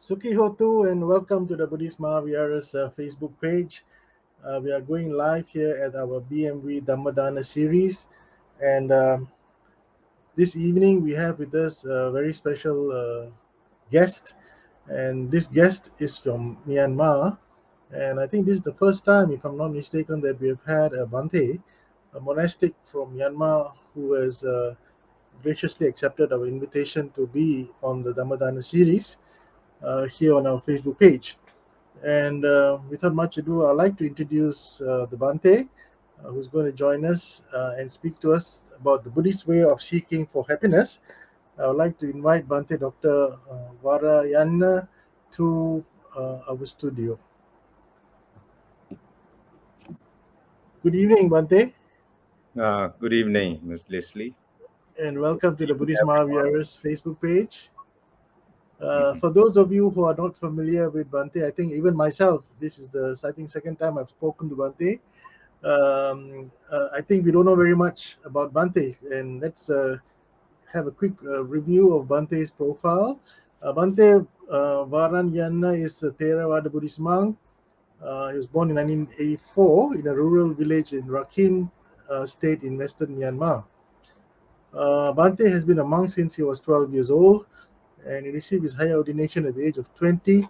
Suki Hotu and welcome to the Buddhist Mahaviharas Facebook page. We are going live here at our BMV Dhammadana series, and this evening we have with us a very special guest, and this guest is from Myanmar. And I think this is the first time, if I'm not mistaken, that we have had a Bhante, a monastic from Myanmar, who has graciously accepted our invitation to be on the Dhammadana series here on our Facebook page. And without much ado, I'd like to introduce the Bhante, who's going to join us and speak to us about the Buddhist way of seeking for happiness. I would like to invite Bhante Dr. Varanyana to our studio. Good evening, Bhante, Good evening, Ms. Leslie. and welcome to Good the evening, Buddhist everyone. Mahaviharas Facebook page. Mhm. For those of you who are not familiar with Bhante, I think even myself, this is the second time I've spoken to Bhante. I think we don't know very much about Bhante, and let's have a quick review of Bhante's profile. Bhante Varanyana is a Theravada Buddhist monk. He was born in 1984 in a rural village in Rakhine state in western Myanmar. Bhante has been a monk since he was 12 years old, and he received his higher ordination at the age of 20.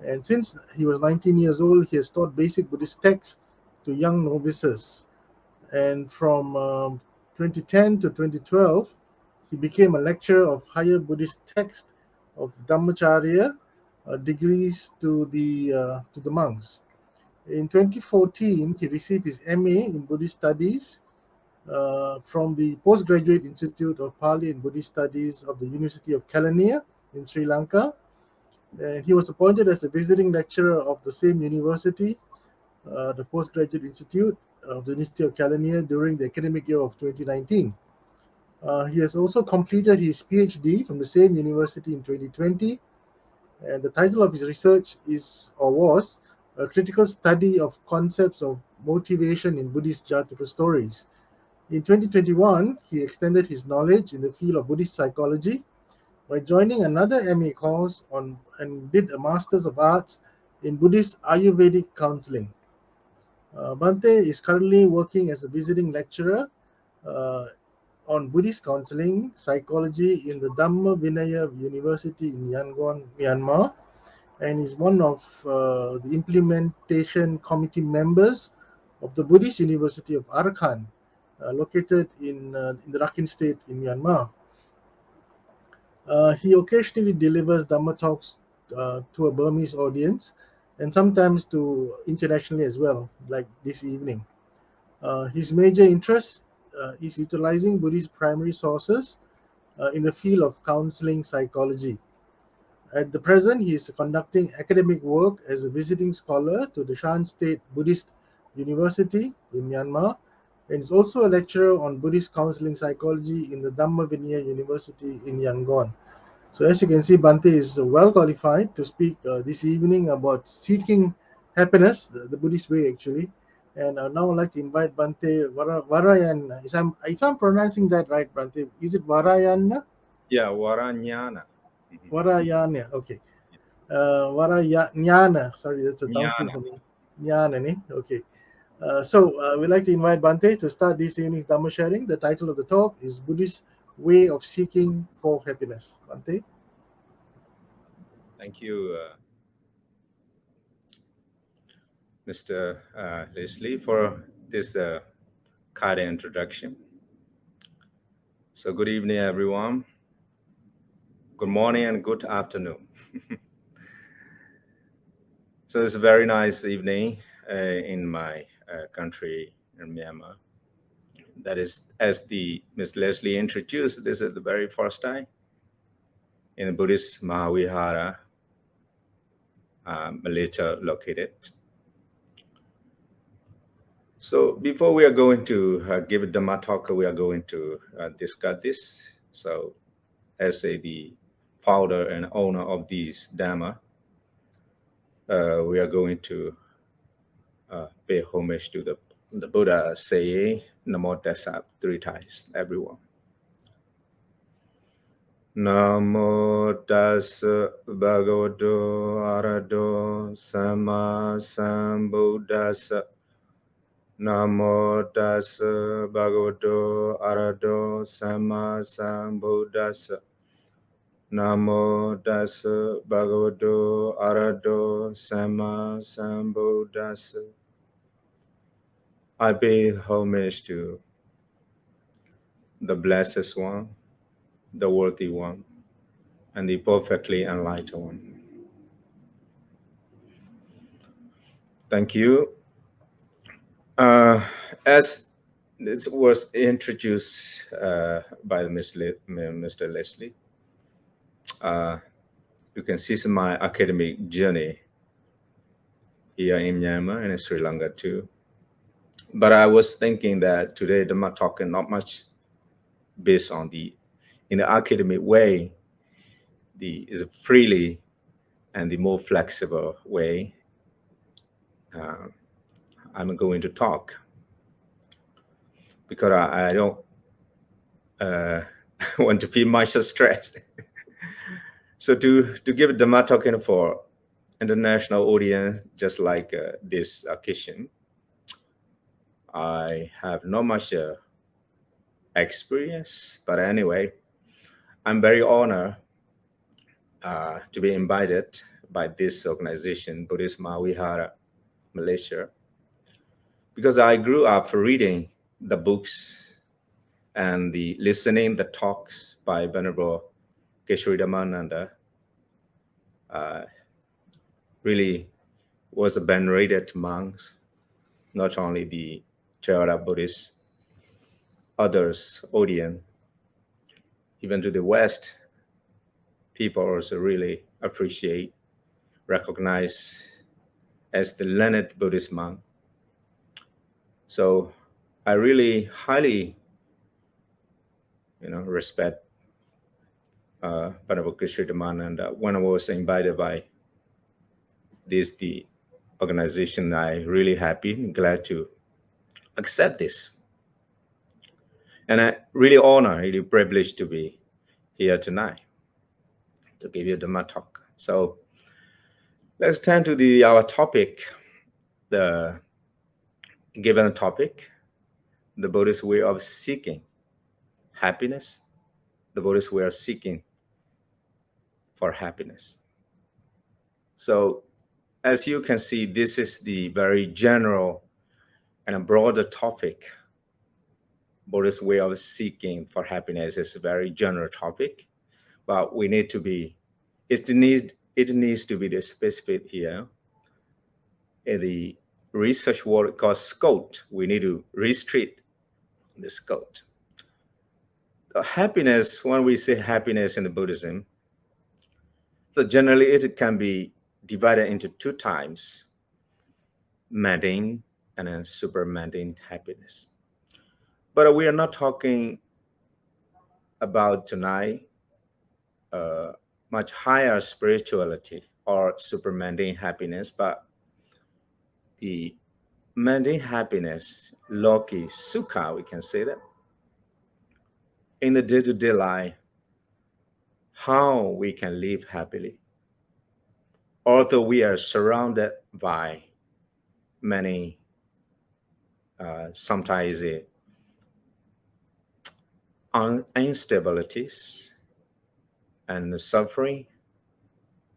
And since he was 19 years old, he has taught basic Buddhist texts to young novices. And from 2010 to 2012, he became a lecturer of higher Buddhist text of Dhammacharya degrees to the monks. In 2014, he received his MA in Buddhist Studies from the Postgraduate Institute of Pali and Buddhist Studies of the University of Kelaniya in Sri Lanka. And he was appointed as a visiting lecturer of the same university, the Postgraduate Institute of the University of Kelaniya, during the academic year of 2019. He has also completed his PhD from the same university in 2020, and the title of his research is or was a critical study of concepts of motivation in Buddhist Jataka stories. In 2021, he extended his knowledge in the field of Buddhist psychology by joining another MA course on and did a Masters of Arts in Buddhist Ayurvedic counseling. Bhante is currently working as a visiting lecturer uh, on Buddhist counseling psychology in the Dhamma Vinaya University in Yangon, Myanmar, and is one of the implementation committee members of the Buddhist University of Arakan, located in the Rakhine State in Myanmar. He occasionally delivers Dhamma talks to a Burmese audience and sometimes to internationally as well, like this evening. His major interest is utilizing Buddhist primary sources in the field of counseling psychology. At the present, he is conducting academic work as a visiting scholar to the Shan State Buddhist University in Myanmar, and is also a lecturer on Buddhist counseling psychology in the Dhamma Vinaya University in Yangon. So, as you can see, Bhante is well qualified to speak this evening about seeking happiness, the Buddhist way actually. And now I'd like to invite Bhante Varayan. If I'm pronouncing that right, Bhante, is it Varayana? Yeah, Varanyana. Mhm. Varayana, okay. Varayana, sorry, that's a tongue Jnana. for me. Jnana, okay. We'd like to invite Bhante to start this evening's Dhamma sharing. The title of the talk is Buddhist Way of Seeking for Happiness. Bhante? Thank you, Mr. Leslie, for this kind introduction. So, good evening, everyone. Good morning and good afternoon. So, it's a very nice evening in my country, in Myanmar. That is, as the Ms. Leslie introduced, this is the very first time in the Buddhist Mahavihara, Malaysia located. So before we are going to give a Dhamma talk, we are going to discuss this. So as the founder and owner of these Dhamma, we are going to pay homage to the Buddha saying Namo Tassa 3 times, everyone. Namo tassa bhagavato arahato sama sambuddhassa. Namo tassa bhagavato arahato sama sambuddhassa. Namo tassa bhagavato arahato sama sambuddhassa. I pay homage to the Blessed One, the Worthy One, and the perfectly enlightened one. Thank you. As this was introduced by Mr. Leslie, uh, you can see my academic journey here in Myanmar and in Sri Lanka too. But I was thinking that today the talk is not much based on in the academic way, is a freely and the more flexible way I'm going to talk, because I don't want to feel much stressed. So to give Dhamma talking for international audience, just like this occasion, I have not much experience, but anyway, I'm very honored to be invited by this organization, Buddhist Mahawihara Malaysia, because I grew up reading the books and listening the talks by Venerable Keshari Dhammananda. Really was a venerated monks, not only the Thera Buddhist, others audience, even to the West, people also really appreciate, recognize as the learned Buddhist monk. So I really highly, respect Venerable Keshari Dhammananda. When I was invited by the organization, I really happy and glad to accept this. And I really honor, really privileged to be here tonight to give you the talk. So let's turn to our topic, the given topic, the Buddhist way of seeking happiness, the Buddhist way of seeking for happiness. So as you can see, this is the very general and a broader topic. Buddhist way of seeking for happiness is a very general topic, but we need to be, it needs to be the specific here. In the research word called scope, we need to restrict the scope. Happiness, when we say happiness in the Buddhism, so generally it can be divided into two types: mundane and then super mundane happiness. But we are not talking about tonight much higher spirituality or super mundane happiness, but the mundane happiness, loki, sukha, we can say that, in the day-to-day life, how we can live happily. Although we are surrounded by many, sometimes instabilities and suffering,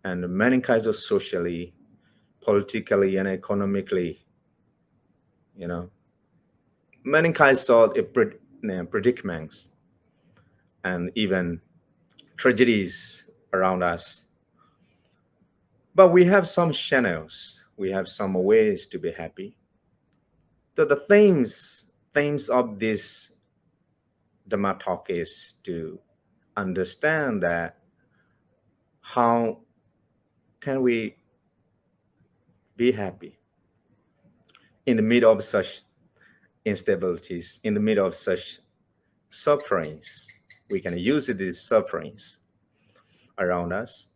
and many kinds of socially, politically, and economically, many kinds of predicaments, and even tragedies around us. But we have some channels, we have some ways to be happy. So the themes of this Dhamma talk is to understand that how can we be happy in the middle of such instabilities, in the middle of such sufferings. We can use these sufferings around us.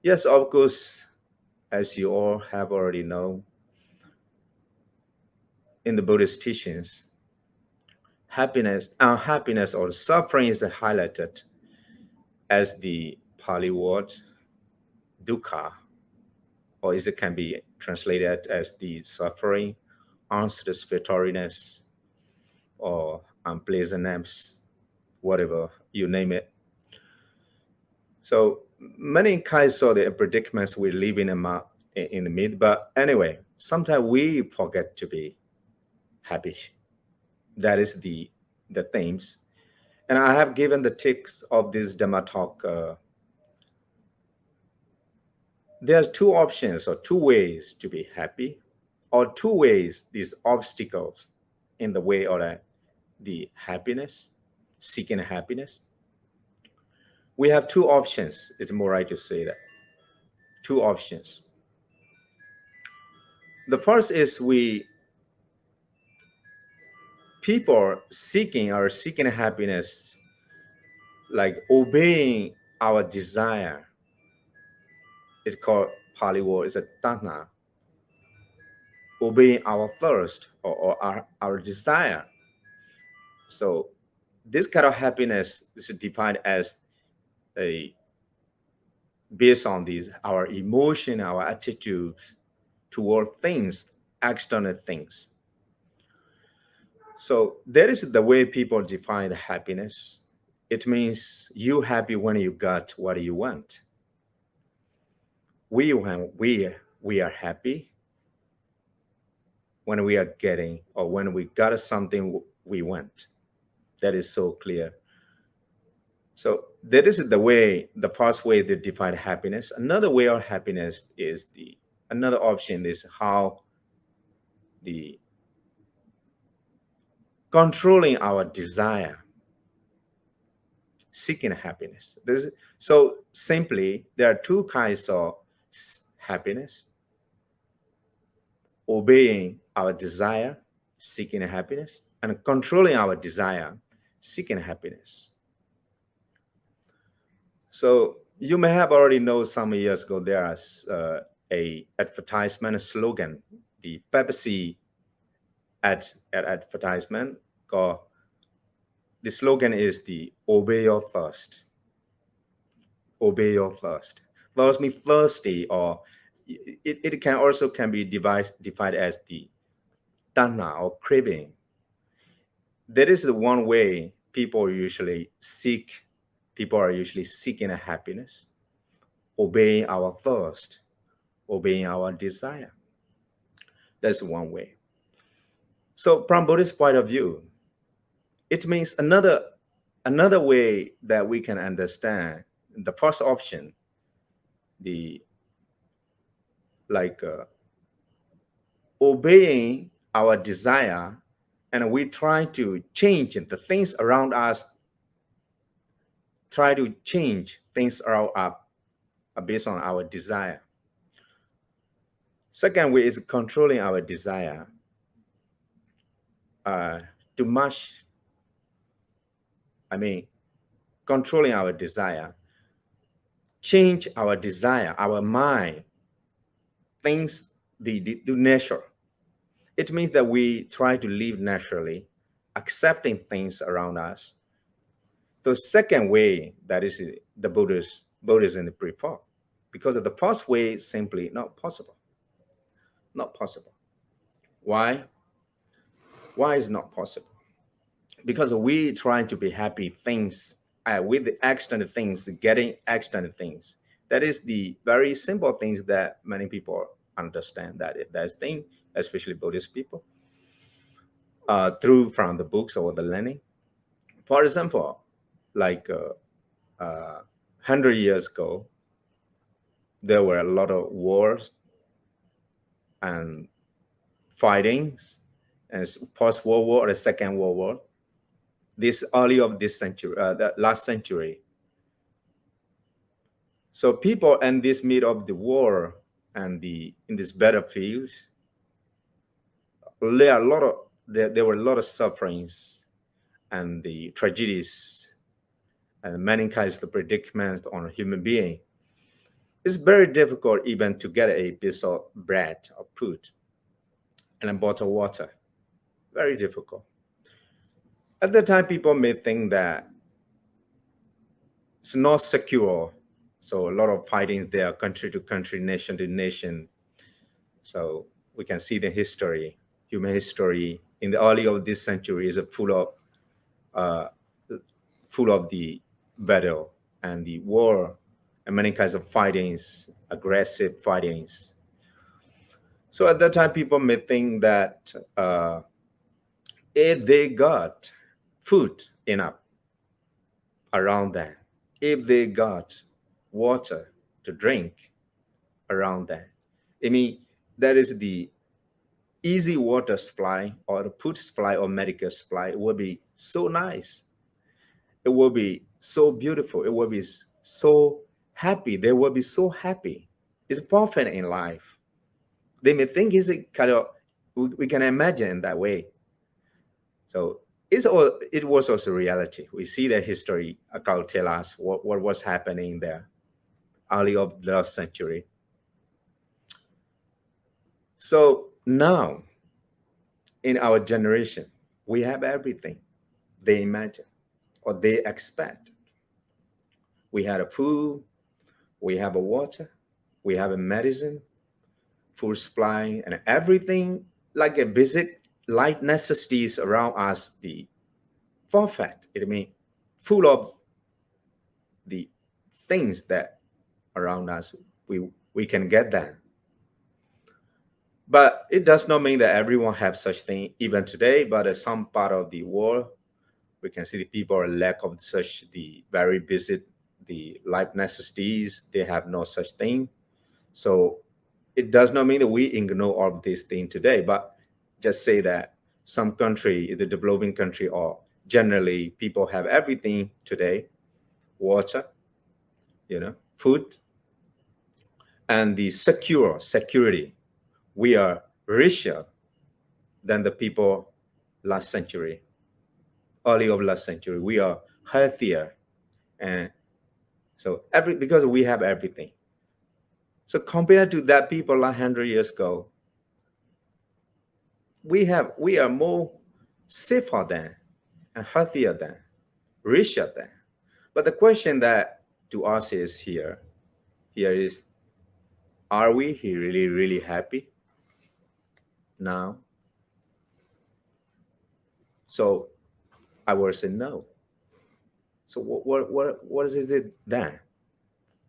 Yes, of course, as you all have already known, in the Buddhist teachings, happiness, unhappiness, or suffering is highlighted as the Pali word dukkha, or it can be translated as the suffering, unsatisfactoriness, or unpleasantness, whatever you name it. So many kinds of the predicaments we live in the mid. But anyway, sometimes we forget to be happy. That is the themes. And I have given the text of this Dhamma talk. There are two options or two ways to be happy, or two ways, these obstacles in the way of the happiness, seeking happiness. We have two options. It's more right to say that. Two options. The first is people seeking happiness, like obeying our desire. It's called Pali word is a tanha, obeying our thirst or our desire. So this kind of happiness is defined as a based on these our emotion, our attitude toward things, external things. So that is the way people define happiness. It means you happy when you got what you want. We are happy when we are getting or when we got something we want. That is so clear. So that is the first way to define happiness. Another way of happiness is another option is how the controlling our desire, seeking happiness. So simply, there are two kinds of happiness: obeying our desire, seeking happiness, and controlling our desire, seeking happiness. So you may have already known some years ago there is a advertisement slogan, the Pepsi advertisement called, the slogan is the obey your thirst. Obey your thirst. Thirst means thirsty, or it can also be defined as the tanha or craving. That is the one way people are usually seeking a happiness, obeying our thirst, obeying our desire. That's one way. So from Buddhist point of view, it means another way that we can understand the first option, the obeying our desire, and we try to change the things around us, try to change things around us based on our desire. Second way is controlling our desire. Too much, controlling our desire, change our desire, our mind, things, the nature. It means that we try to live naturally, accepting things around us. The second way, that is the Buddhism prefer, because of the first way is simply not possible. Not possible. Why? Why is not possible? Because we try to be happy things with the external things, getting external things. That is the very simple things that many people understand that thing, especially Buddhist people, through from the books or the learning. For example, like 100 years ago, there were a lot of wars and fightings, and post-World War or the Second World War. This early of this century, the last century. So people in this mid of the war and in this battlefield, there were a lot of sufferings and the tragedies and many kinds of predicaments on a human being. It's very difficult even to get a piece of bread or food and a bottle of water. Very difficult. At the time, people may think that it's not secure. So a lot of fighting there, country to country, nation to nation. So we can see the history, human history in the early of this century is uh, full of the battle and the war and many kinds of fightings, aggressive fightings. So at that time, people may think that if they got food enough around them, if they got water to drink around them, I mean, that is the easy water supply or the food supply or medical supply. It would be so nice. It will be so beautiful. It will be so happy. They will be so happy. It's perfect in life. They may think it's a kind of, we can imagine in that way. So it was also reality. We see the history account tell us what was happening there early of the last century. So now in our generation, we have everything they imagine or they expect. We had a food, we have a water, we have a medicine, food supply, and everything like a basic life necessities around us, the perfect. I mean, full of the things that around us we can get that. But it does not mean that everyone have such thing even today. But some part of the world, we can see the people are lack of such the very basic the life necessities. They have no such thing. So it does not mean that we ignore all of these things today, but just say that some country, the developing country, or generally people have everything today: water, food, and the security. We are richer than the people last century, early of last century. We are healthier, and so because we have everything. So compared to that people 100 years ago, we are more safer than and healthier than, richer than. But the question that to us is here is, are we really really happy now? So I will say no. So what is it then?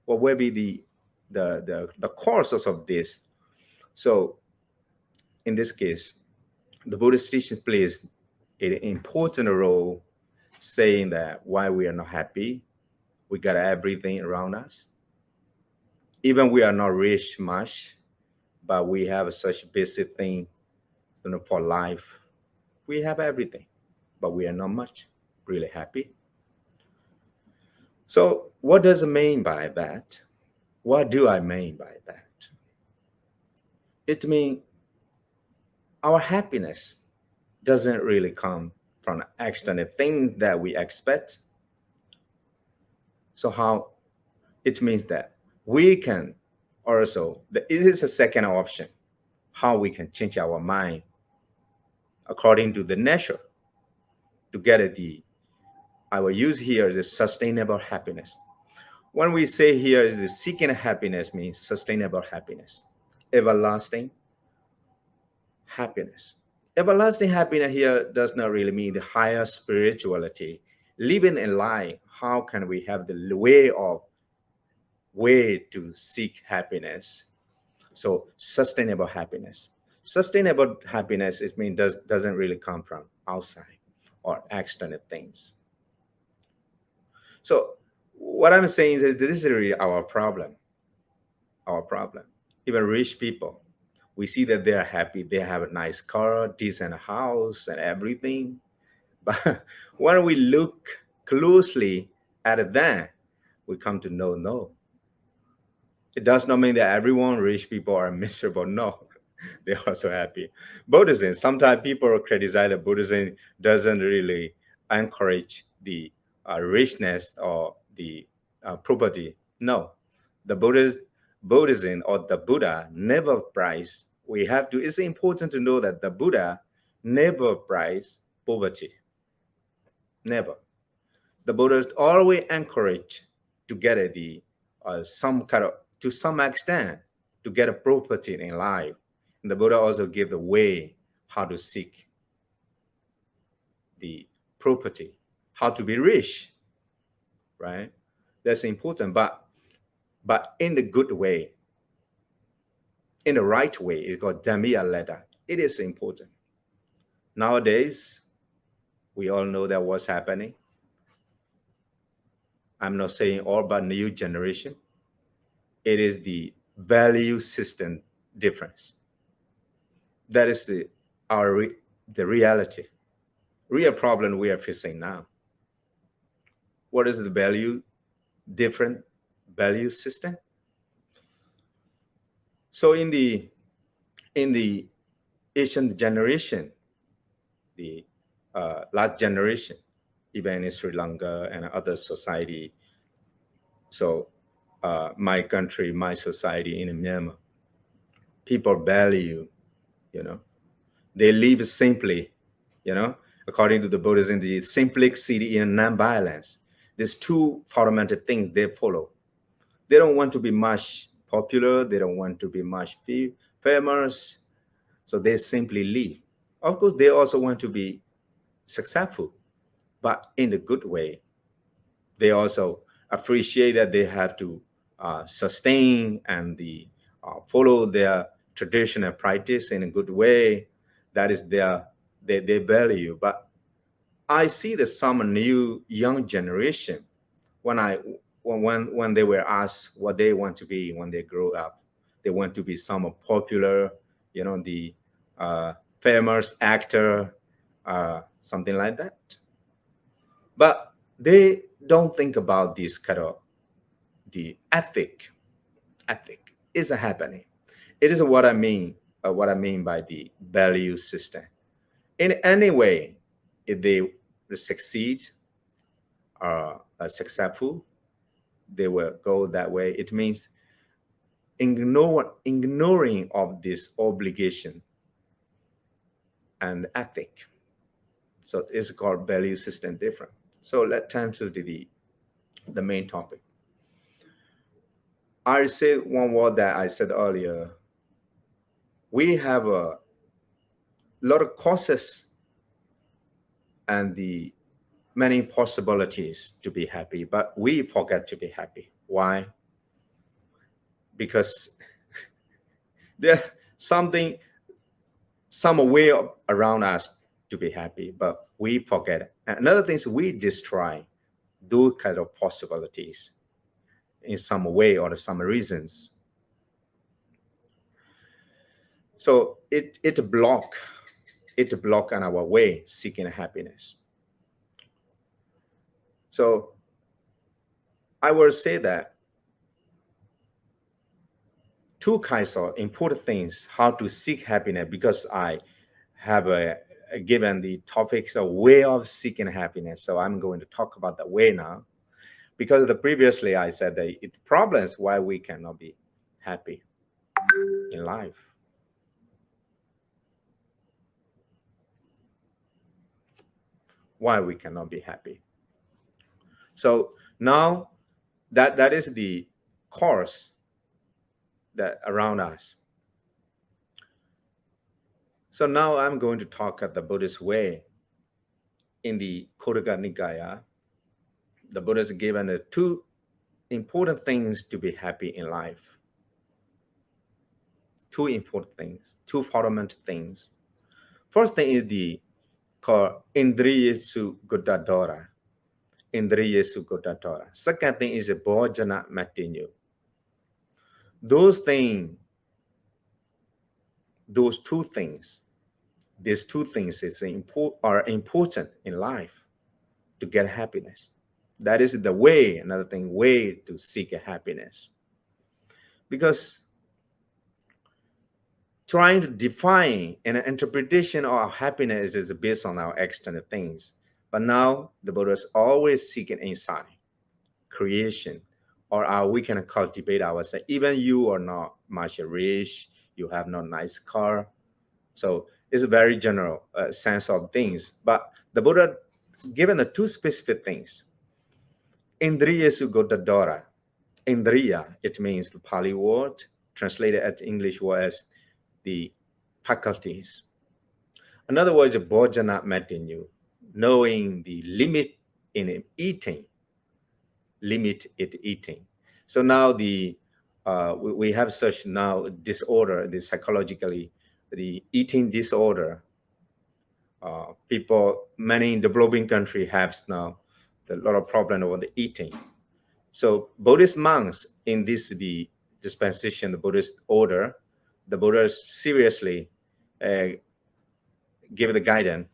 What will be the causes of this? So in this case, the Buddhist teaching plays an important role, saying that why we are not happy, we got everything around us. Even we are not rich much, but we have such basic thing, for life. We have everything, but we are not much really happy. So what does it mean by that? What do I mean by that? It means our happiness doesn't really come from external things that we expect. So how it means that we can also, it is a second option, how we can change our mind according to the nature to get the, I will use here the sustainable happiness. When we say here is the seeking happiness means sustainable happiness, everlasting happiness. Everlasting happiness here does not really mean the higher spirituality. Living in life, how can we have the way to seek happiness? So sustainable happiness. Sustainable happiness, it means doesn't really come from outside or external things. So what I'm saying is this is really our problem. Our problem. Even rich people, we see that they are happy. They have a nice car, decent house, and everything. But when we look closely at them, we come to know no. It does not mean that everyone rich people are miserable. No, they're also happy. Buddhism, sometimes people criticize that Buddhism doesn't really encourage the richness or the property. No, the Buddhism or the Buddha never price. We have to. It's important to know that the Buddha never price poverty. Never. The Buddha always encourage to get some kind of, to some extent, to get a property in life. And the Buddha also gave the way how to seek the property, how to be rich, right? That's important, but in the good way, in the right way. It's called Dhammiya ladder. It is important. Nowadays, we all know that what's happening. I'm not saying all, but new generation. It is the value system difference. That is the reality, real problem we are facing now. What is the different value system? So in the Asian generation, the last generation, even in Sri Lanka and other society. So my country, my society in Myanmar, people value, they live simply, according to the Buddhism, the simplicity and non-violence. There's two fundamental things they follow. They don't want to be much popular. They don't want to be much famous. So they simply live. Of course, they also want to be successful, but in a good way. They also appreciate that they have to sustain and follow their traditional practice in a good way. That is their value. But I see that some new young generation, when they were asked what they want to be when they grow up, they want to be some popular, the famous actor, something like that. But they don't think about this kind of the ethic is happening. It is what I mean by the value system. In any way, if they succeed or are successful, they will go that way. It means ignoring of this obligation and ethic. So it's called value system different. So let's turn to the main topic. I say one word that I said earlier. We have a lot of causes and the many possibilities to be happy, but we forget to be happy. Why? Because there's some way around us to be happy, but we forget it. And another thing is we destroy those kind of possibilities in some way or some reasons. So it block on our way seeking happiness. So I will say that two kinds of important things how to seek happiness, because I have given the topics a way of seeking happiness. So I'm going to talk about the way now, because previously I said that it problems why we cannot be happy in life. Why we cannot be happy. So now that is the course that around us. So now I'm going to talk at the Buddhist way. In the Khuddaka Nikaya, the Buddha has given two important things to be happy in life. Two important things, two fundamental things. First thing is called Indriyesu Guddadora. Indriyesu Guddadora. Second thing is Bhojana Matinyu. These two things are important in life to get happiness. That is the way, way to seek happiness. Because trying to define an interpretation of happiness is based on our external things. But now the Buddha is always seeking inside, creation, or we can cultivate ourselves. Even you are not much rich, you have no nice car. So it's a very general sense of things. But the Buddha given the two specific things. Indriya Sugodadora. Indriya, it means the Pali word, translated at English word as the faculties. In other words, bhojana matinu, knowing the limit in eating, limit it eating. So now we have such now disorder, the psychologically, the eating disorder. People, many in developing country have now a lot of problem over the eating. So Buddhist monks in the dispensation, the Buddhist order, the Buddha seriously uh, give the guidance,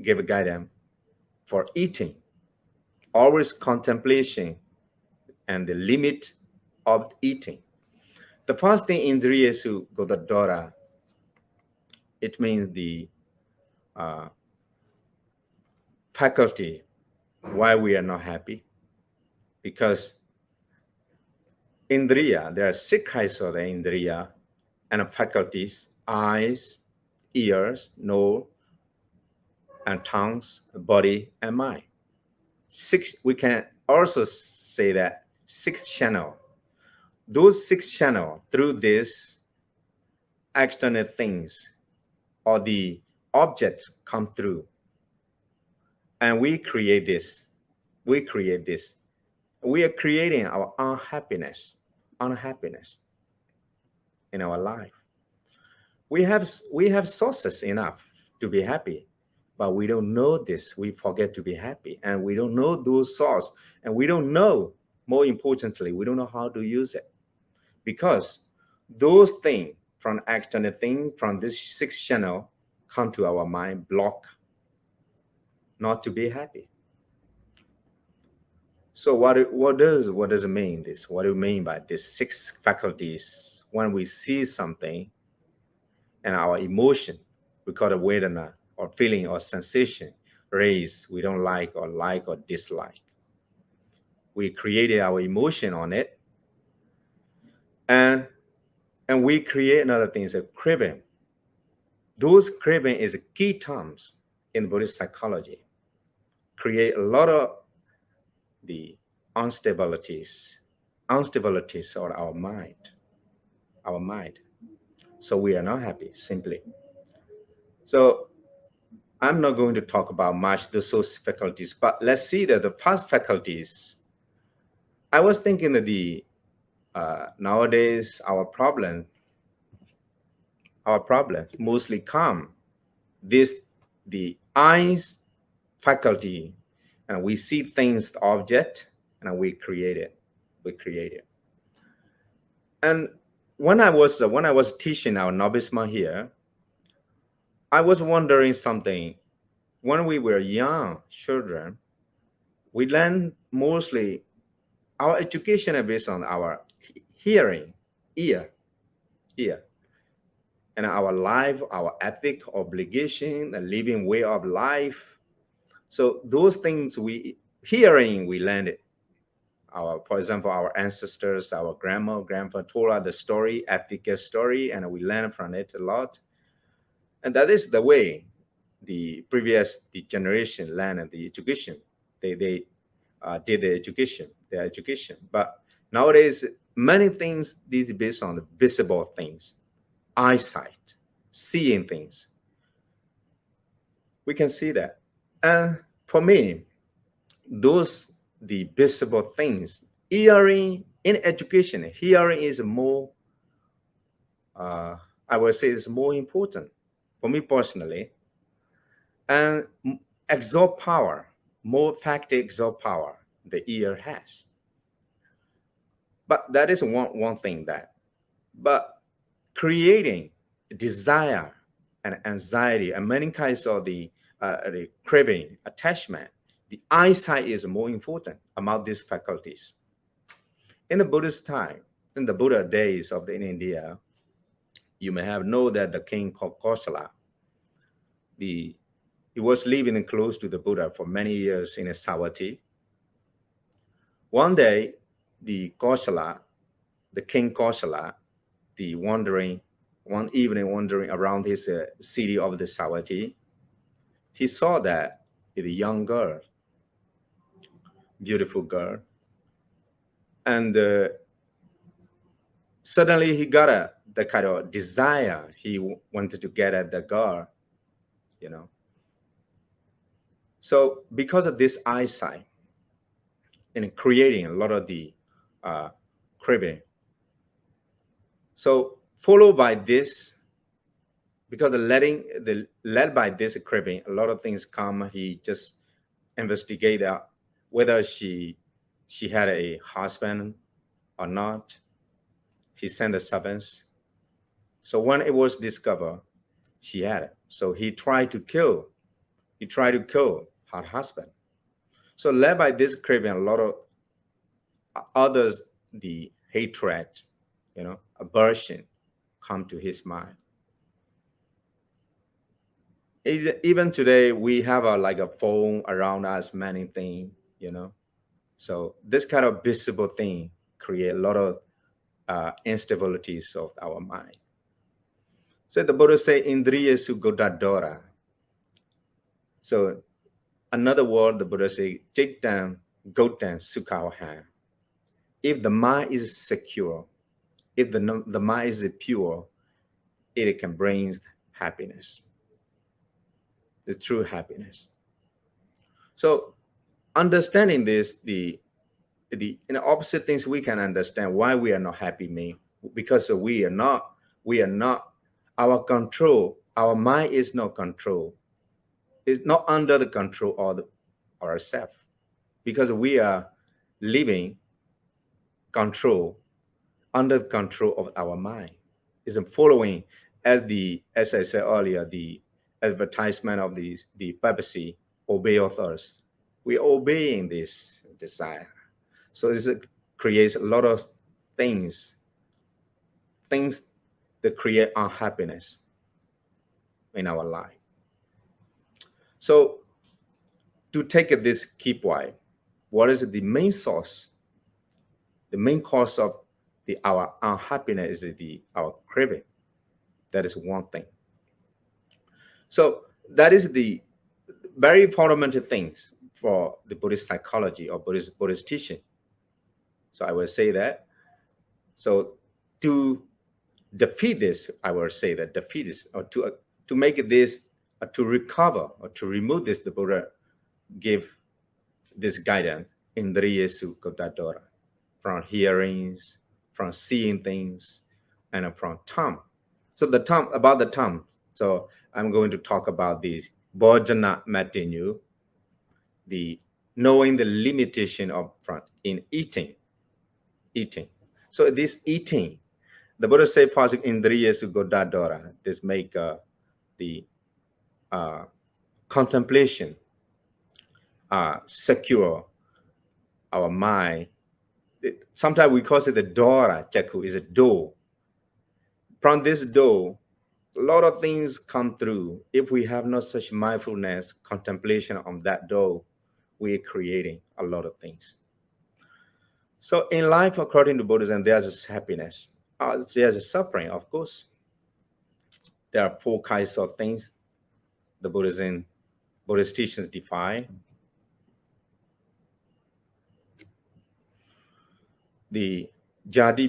give a guidance for eating, always contemplation and the limit of eating. The first thing Indriyesu Godadora, it means the uh, faculty why we are not happy. Because Indriya, there are six kinds of the Indriya and faculties: eyes, ears, nose, and tongues, body, and mind. Six, we can also say that six channel. Those six channel, through this external things or the objects come through, and we create this. We create this. We are creating our unhappiness in our life. We have sources enough to be happy, but we don't know this. We forget to be happy, and we don't know those sources, and we don't know. More importantly, we don't know how to use it, because those things from external thing from this sixth channel come to our mind, block not to be happy. So what does it mean? This, what do you mean by these six faculties? When we see something and our emotion, we call it vedana, or feeling or sensation, raise, we don't like or dislike. We created our emotion on it, and we create another thing, is a craving. Those craving is a key terms in Buddhist psychology. Create a lot of the instabilities on our mind. So we are not happy, simply. So I'm not going to talk about much those faculties, but let's see that the past faculties. I was thinking that the nowadays our problems mostly come this the eyes faculty, and we see things, the object, and we create it. And when I was teaching our novice monk here, I was wondering something. When we were young children, we learn mostly our education is based on our hearing, ear, and our life, our ethic, obligation, a living way of life. So those things we learned it. For example, our ancestors, our grandpa told us the story, ethical story, and we learn from it a lot. And that is the way the generation learned the education. They did their education. But nowadays, many things these based on the visible things, eyesight, seeing things. We can see that. And for me, the visible things, hearing in education, hearing is more, I would say, is more important for me personally. And exalt power, more factor exalt power the ear has. But that is one thing but creating desire and anxiety and many kinds of the craving, attachment, the eyesight is more important among these faculties. In the Buddhist time, in the Buddha days in India, you may have known that the king called Kosala, he was living close to the Buddha for many years in a Savatthi. One day, the king Kosala, one evening wandering around his city of the Savatthi, he saw that a young girl beautiful girl, and suddenly he got the kind of desire he wanted to get at the girl, you know. So because of this eyesight, and creating a lot of the uh, craving. So followed by this, because the led by this craving, a lot of things come. He just investigate whether she had a husband or not. He sent the servants. So when it was discovered, she had it. So he tried to kill. He tried to kill her husband. So led by this craving, a lot of others, the hatred, aversion, come to his mind. Even today, we have like a phone around us, many things. So this kind of visible thing create a lot of instabilities of our mind. So the Buddha say, Indriya Sugodadora. So another word, the Buddha say, Chittan Gotan Sukhawaha. If the mind is secure, if the mind is pure, it can bring happiness, the true happiness. So understanding this, the opposite things we can understand why we are not happy mean because we are not our control. Our mind is not control. It's not under the control of ourselves because we are living control under the control of our mind. Is following as I said earlier, the advertisement of the Pepsi, obey authors. We are obeying this desire. So this creates a lot of things, things that create unhappiness in our life. So to take this key point, what is the main source? The main cause of our unhappiness is our craving. That is one thing. So that is the very fundamental things for the Buddhist psychology or Buddhist teaching. So I will say that. So to defeat this, I will say that defeat this, or to make this, to recover or to remove this, the Buddha give this guidance, Indriya Sukhodadora, from hearings, from seeing things, and from tongue. So about the tongue. So I'm going to talk about the Bhojana Matinu, the knowing the limitation of front in eating. So this eating, the Buddha said, "Pasuk Indriya Sukhodadora." This make the contemplation secure our mind. Sometimes we call it the Dora Chaku, is a door. From this door, a lot of things come through. If we have not such mindfulness, contemplation on that door, we are creating a lot of things. So in life, according to Buddhism, there's happiness. There's a suffering, of course. There are four kinds of things the Buddhist teachings define. The jadi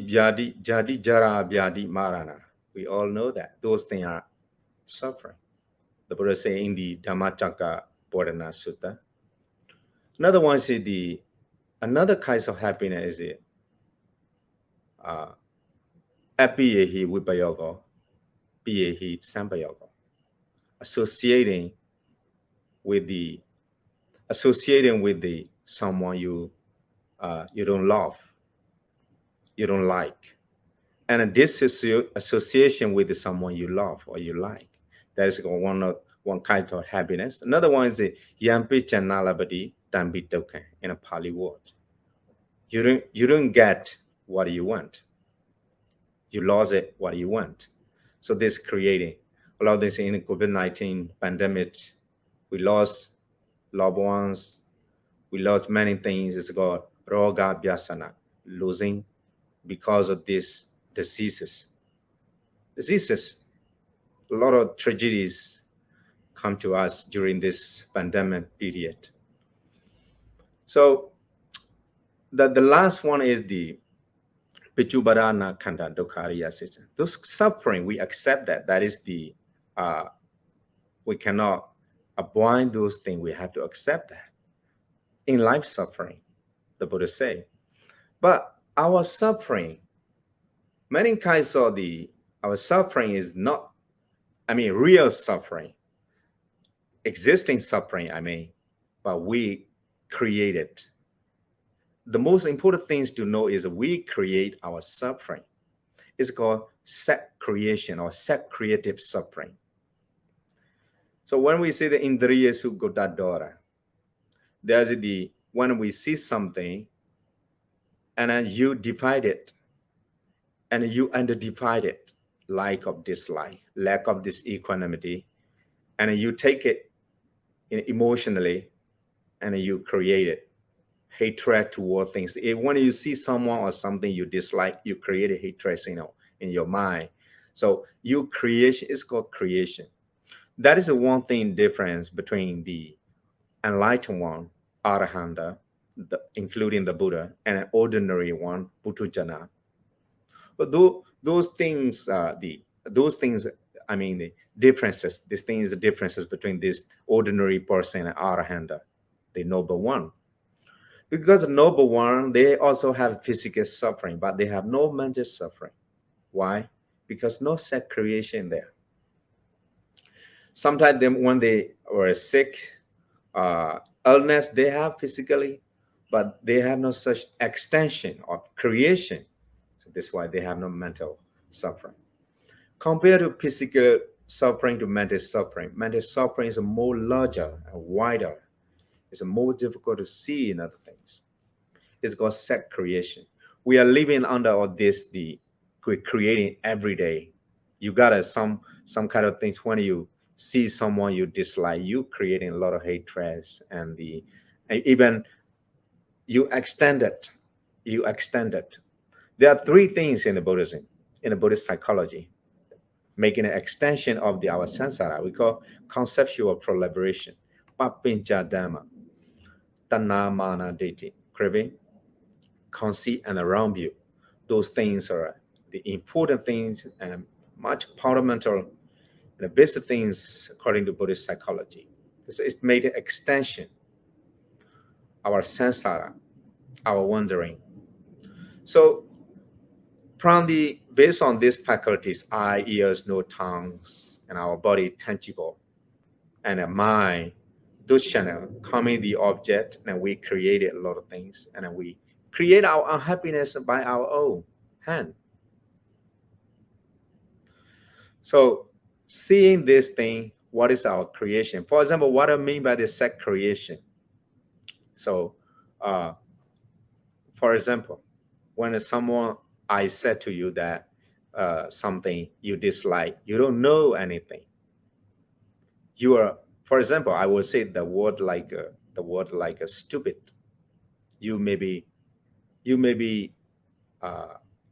jara vyadi marana. We all know that those things are suffering. The Buddha say in the Dhammacakka Bodhana Sutta. Another one is another kind of happiness is apiyehi vipayoga, piyehi sampayoga, associating with the someone you don't love, you don't like, and this association with someone you love or you like. That is one kind of happiness. Another one is the yampi chanalabadi dambi token in a Pali word. You don't get what you want. You lost it what you want. So this creating a lot of this in the COVID-19 pandemic. We lost loved ones. We lost many things. It's called roga vyasana, losing because of these diseases. A lot of tragedies come to us during this pandemic period. So the last one is the Pichubarana Kanda Dokhariya Sita. Those suffering, we accept that. That is the, we cannot avoid those things. We have to accept that. In life suffering, the Buddha say. But our suffering, many kinds of our suffering is not, real suffering, existing suffering, but we create it. The most important things to know is we create our suffering. It's called set creation or set creative suffering. So when we say the Indriya Sugodadora, there's when we see something and then you divide it and you under-divide it, like of dislike, lack of this equanimity, and you take it emotionally and you create it. Hatred toward things. When you see someone or something you dislike, you create a hatred, in your mind. So you creation is called creation. That is the one thing difference between the enlightened one, Arahanta, including the Buddha, and an ordinary one, Putujana. But those things, the differences. This thing is the differences between this ordinary person and Arahanta, the noble one. Because the noble one, they also have physical suffering, but they have no mental suffering. Why? Because no set creation there. Sometimes when they were sick, illness they have physically, but they have no such extension or creation. So that's why they have no mental suffering. Compared to physical suffering to mental suffering is more larger and wider. It's more difficult to see in other things. It's called set creation. We are living under all this, creating every day. You gotta some kind of things. When you see someone you dislike, you creating a lot of hatred, and even you extend it. There are three things in the Buddhism, in the Buddhist psychology, making an extension of our samsara. We call conceptual proliferation. Papincha dhamma, tanna mana ditti, craving, conceit, and around you. Those things are the important things and much fundamental and the basic things according to Buddhist psychology. It's made an extension, our samsara, our wandering. So based on these faculties, eye, ears, nose, tongues, and our body tangible, and a mind, those channels coming the object, and we created a lot of things, and then we create our unhappiness by our own hand. So seeing this thing, what is our creation? For example, what I mean by the set creation. So, for example, when I said to you that something you dislike, you don't know anything. You are, for example, I will say the word like a stupid. You may be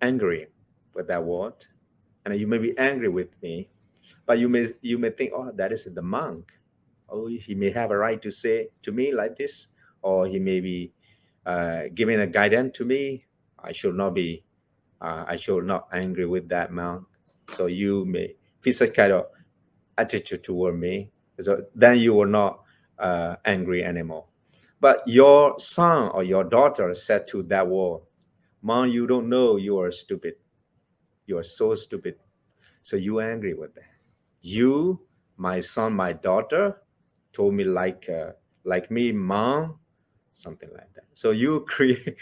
angry with that word, and you may be angry with me, but you may think, oh, that is the monk. Oh, he may have a right to say to me like this, or he may be giving a guidance to me. I should not angry with that monk. So you may feel such kind of attitude toward me. So then you will not angry anymore. But your son or your daughter said to that wall, Mom, you don't know, you are stupid. You are so stupid. So you angry with that. You, my son, my daughter, told me like me, Mom, something like that. So you create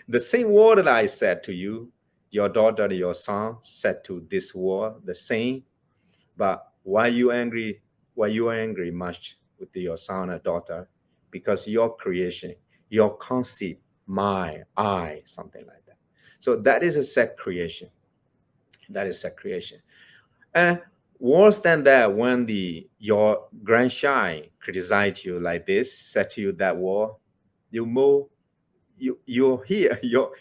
the same word that I said to you, your daughter, your son said to this word the same. But why you angry? Why you are angry much with your son or daughter? Because your creation, your conceit, my, I, something like that. So that is a set creation. That is set creation. And worse than that, when your grandchild criticized you like this, said to you that word, you hear your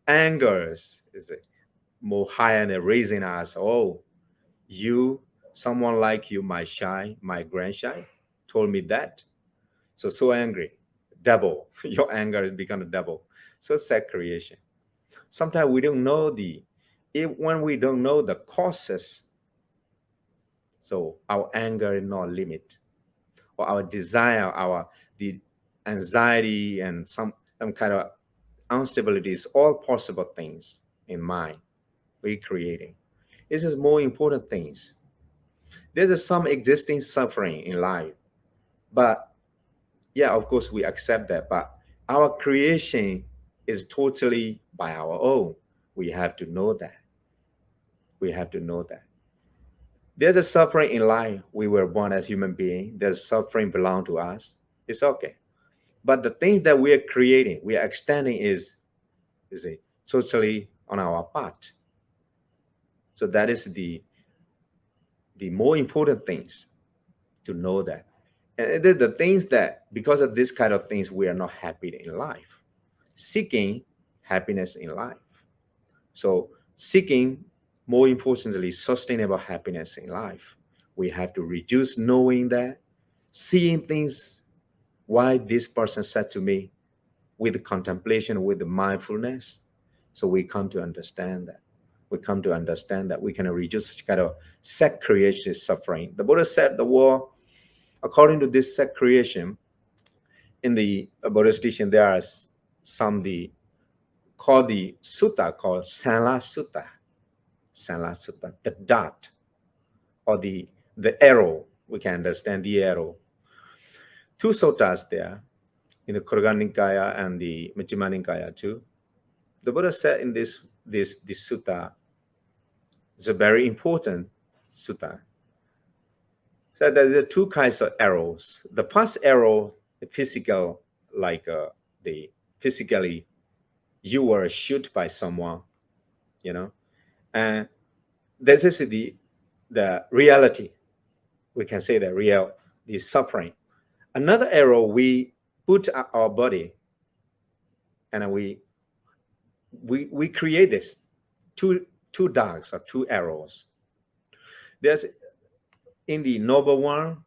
anger is more higher and raising us. Oh, someone like you, my grandchild, told me that. So angry, double. Your anger has become a double. So sad creation. Sometimes we don't know when we don't know the causes, so our anger is not limit, or our desire, the anxiety and some kind of instability is all possible things in mind we're creating. This is more important things. There's some existing suffering in life, but yeah, of course we accept that, but our creation is totally by our own. We have to know that. We have to know that. There's a suffering in life. We were born as human beings. There's suffering belong to us. It's okay. But the things that we are creating, we are extending is a totally on our part. So that is the more important things to know that. And the things that because of this kind of things we are not happy in life, seeking happiness in life. So seeking, more importantly, sustainable happiness in life, we have to reduce knowing that, seeing things why this person said to me with contemplation, with the mindfulness. So we come to understand that. We come to understand that we can reduce such kind of set creation suffering. The Buddha said the world, according to this set creation, in the Buddhist teaching, there are some called the sutta called Sanla Sutta. Sanla Sutta, the dot or the arrow. We can understand the arrow. Two suttas there in the Kurga Nikaya and the Majjhima Nikaya too. The Buddha said in this sutta, it's a very important sutta. So there are two kinds of arrows. The first arrow, the physical, like the physically you were shot by someone, and this is the reality. We can say the suffering. Another arrow, we put our body, and we create this two darts or two arrows. There's in the noble one,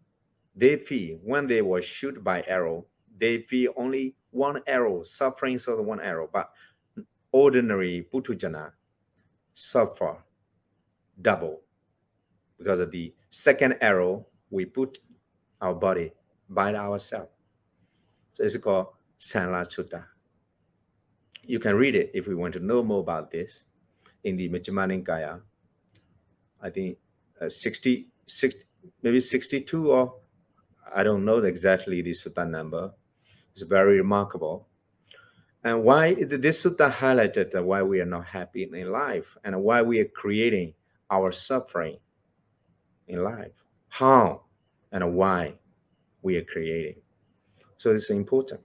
they feel when they were shot by arrow, they feel only one arrow, suffering of one arrow. But ordinary Putujana suffer double because of the second arrow we put our body by ourselves. So it's called Sanla Sutta. You can read it if we want to know more about this in the Majjhima Nikaya. I think 66, maybe 62, or I don't know exactly the sutta number. It's very remarkable. And why this sutta highlighted why we are not happy in life and why we are creating our suffering in life, how and why we are creating. So it's important.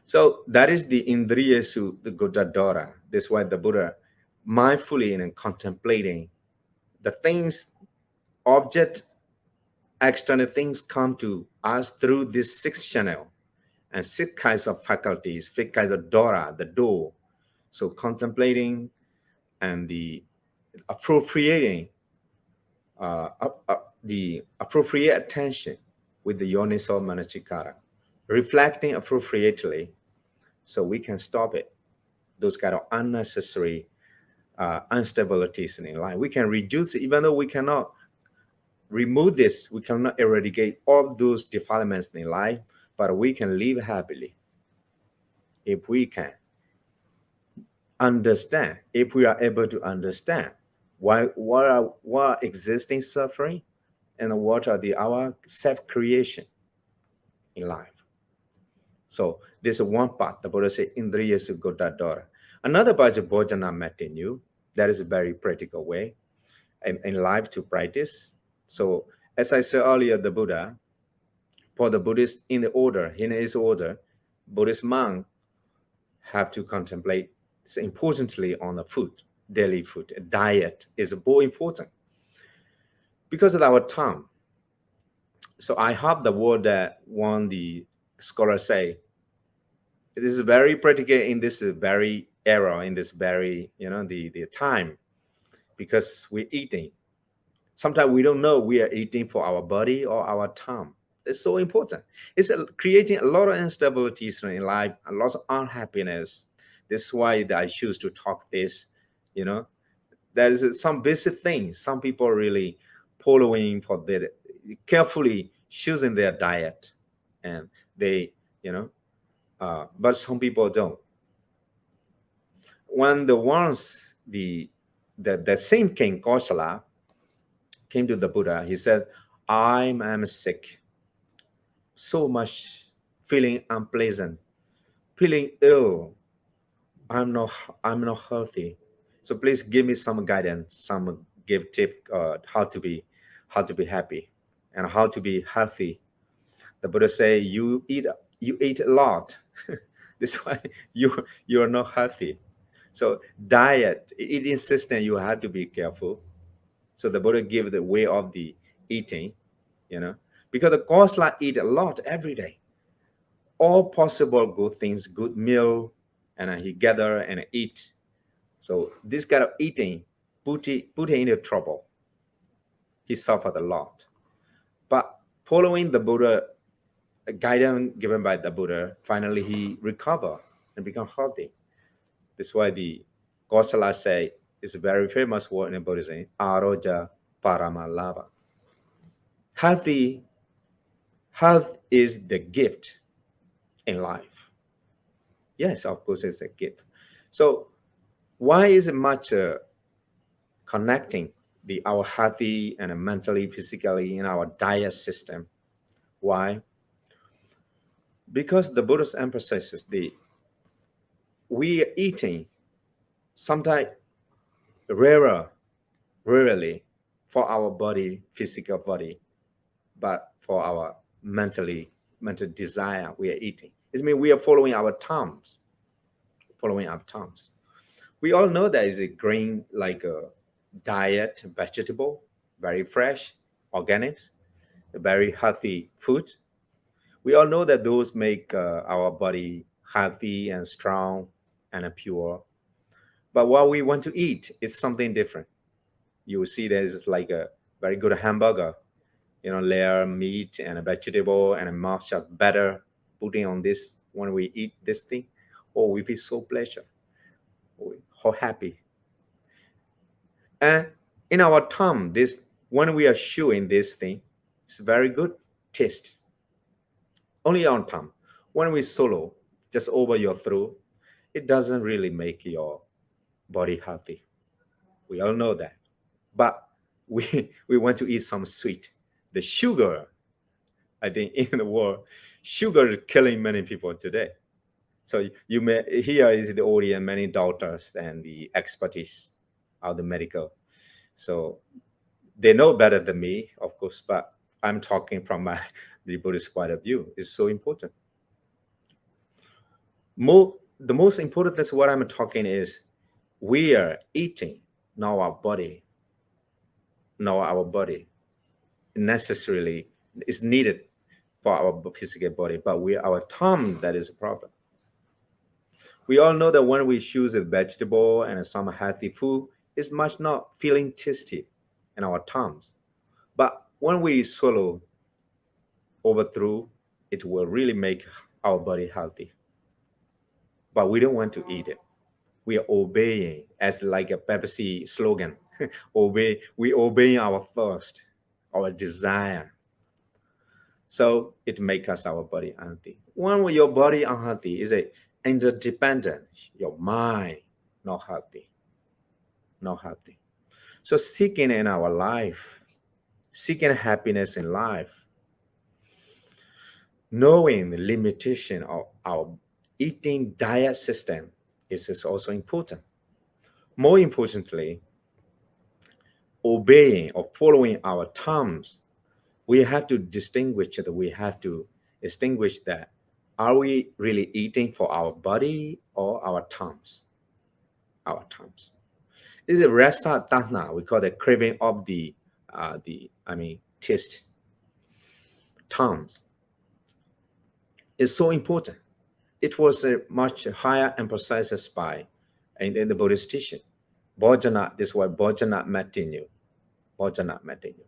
So that is the Indriyasu, the Godadora. That's why the Buddha mindfully and contemplating the things, object, external things come to us through this sixth channel and six kinds of faculties, six kinds of Dora, the door. So contemplating and the appropriating, the appropriate attention with the Yoniso Manasikara, reflecting appropriately so we can stop it, those kind of unnecessary instabilities in life. We can reduce it, even though we cannot remove this, we cannot eradicate all those defilements in life, but we can live happily if we can understand, if we are able to understand what are existing suffering and what are our self-creation in life. So this is one part. The Buddha said, Indriya Sugodadora. Another part is Bhojana Matinu. That is a very practical way in life to practice. So as I said earlier, the Buddha, for the Buddhist in his order, Buddhist monk have to contemplate importantly on the food, daily food. Diet is more important because of our time. So I hope the word that one the scholars say, it is very practical in this very era, in this very, the time, because we're eating. Sometimes we don't know we are eating for our body or our time. It's so important. It's creating a lot of instabilities in life, a lot of unhappiness, This is why I choose to talk this. You know, there is some basic things. Some people really following for their carefully choosing their diet, and they, you know, but some people don't. When the once the same king Kosala came to the Buddha, he said, I'm sick, so much feeling unpleasant, feeling ill. I'm not I'm not healthy. So please give me some guidance, some give tip how to be happy and how to be healthy. The Buddha say you eat a lot. This why you are not healthy. So diet, eating system, you have to be careful. So the Buddha give the way of the eating, you know, because the Kosala eat a lot every day, all possible good things, good meal, and he gather and eat. So this kind of eating put him into trouble. He suffered a lot. But following the Buddha guidance given by the Buddha, finally he recovered and become healthy. That's why the Kosala say is a very famous word in Buddhism, Aroja Paramalava. Healthy, health is the gift in life. Yes, of course, it's a gift. So why is it much connecting our healthy and mentally, physically in our diet system? Why? Because the Buddhist emphasizes we are eating sometimes rarer, rarely for our body, physical body, but for our mental desire, we are eating. It means we are following our terms, following our terms. We all know that is a grain like a diet, vegetable, very fresh, organics, very healthy food. We all know that those make our body healthy and strong and pure. But what we want to eat is something different. You will see there's like a very good hamburger, layer meat and a vegetable and a much of butter putting on this when we eat this thing. Oh, we feel so pleasure, oh, how happy. And in our tongue, this when we are chewing this thing, it's very good taste. Only on tongue. When we swallow, just over your throat, it doesn't really make your body healthy. We all know that. But we want to eat some sweet. The sugar, I think in the world, sugar is killing many people today. So you may here is the audience, many doctors and the expertise of the medical. So they know better than me, of course, but I'm talking from my the Buddhist point of view. It's so important. The most important is what I'm talking is we are eating, now our body, now our body necessarily is needed for our physical body, but our tongue that is a problem. We all know that when we choose a vegetable and some healthy food, it's much not feeling tasty in our tongues. But when we swallow over through, it will really make our body healthy. But we don't want to eat it. We are obeying as like a Pepsi slogan. We obey our thirst, our desire. So it makes us our body unhealthy. When your body unhealthy is a interdependent, your mind not healthy, not healthy. So seeking in our life, seeking happiness in life, knowing the limitation of our eating diet system is also important. More importantly, obeying or following our terms, we have to distinguish that are we really eating for our body or our terms? Our terms. This is a rasa tanha. We call the craving of taste terms. It's so important. It was a much higher emphasis by in the Buddhist teaching. Bhojana, this word bhojana matinu. Bhojana matinu.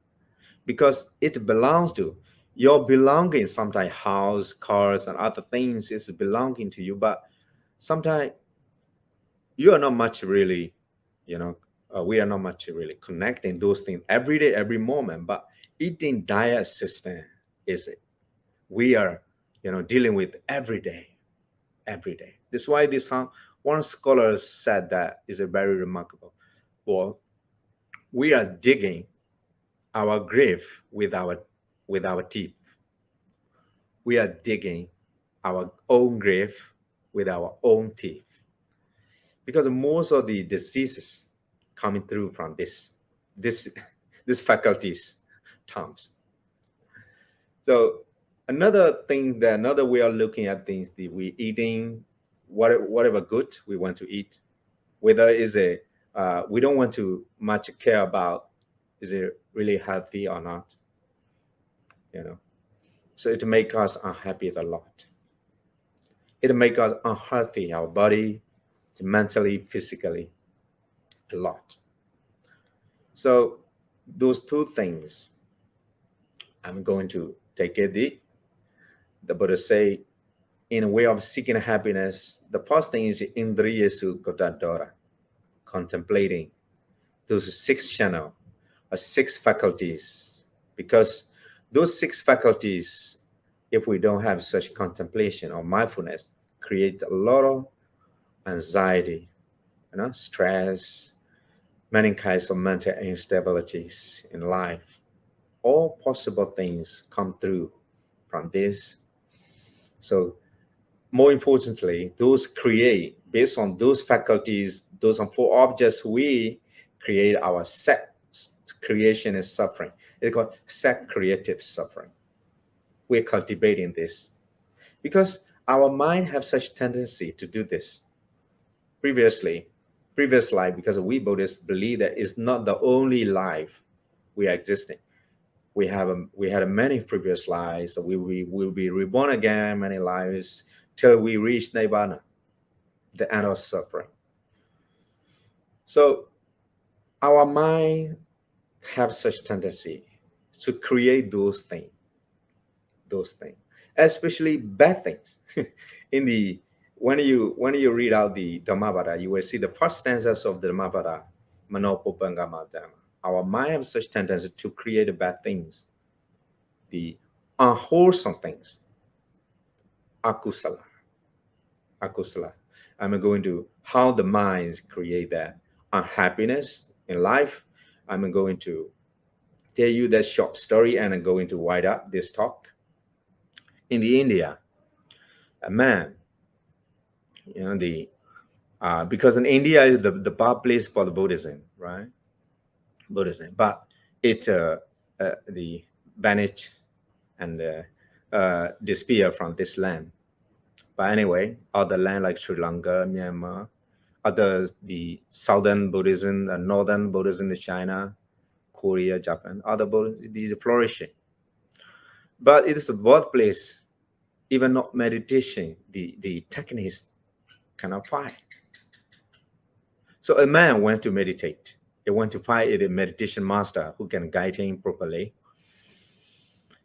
Because it belongs to your belonging, sometimes house, cars, and other things is belonging to you, but sometimes you are not much really, you know, we are not much really connecting those things every day, every moment. But eating diet system is it. We are, dealing with every day, every day. That's why this one scholar said that is a very remarkable. Well, we are digging our grave with our teeth. We are digging our own grave with our own teeth, because most of the diseases coming through from this this faculties terms. So another thing, that another way of looking at things, the we eating whatever good we want to eat, whether is a we don't want to much care about is it really healthy or not, you know. So it make us unhappy a lot. It make us unhealthy, our body, mentally, physically, a lot. So those two things, I'm going to take it. The Buddha say, in a way of seeking happiness, the first thing is indriyasu kotadora, contemplating those six channel or six faculties. Because those six faculties, if we don't have such contemplation or mindfulness, create a lot of anxiety, stress, many kinds of mental instabilities in life. All possible things come through from this. So more importantly, those create, based on those faculties, those are four objects, we create our set creation and suffering. It's called set creative suffering. We're cultivating this because our mind have such tendency to do this. Previous life, because we Buddhists believe that it's not the only life we are existing. We had many previous lives. So we will be reborn again many lives till we reach nirvana, the end of suffering. So our mind have such tendency to create those things, especially bad things. In the when you read out the Dhammavada, you will see the first stanzas of the Dhammavada, Manopopangama Dhamma. Our mind has such tendency to create bad things, the unwholesome things, akusala, akusala. I'm going to how the minds create that unhappiness in life. I'm going to tell you that short story, and I'm going to wind up this talk. In the India, a man, the because in India is the birthplace for the Buddhism, right? Buddhism, but it the vanished and disappear from this land. But anyway, other land like Sri Lanka, Myanmar, other the southern Buddhism, northern Buddhism in China, Korea, Japan, other Buddhism, these are flourishing. But it is the birthplace, even not meditation, the techniques cannot find. So a man went to meditate. He went to find a meditation master who can guide him properly.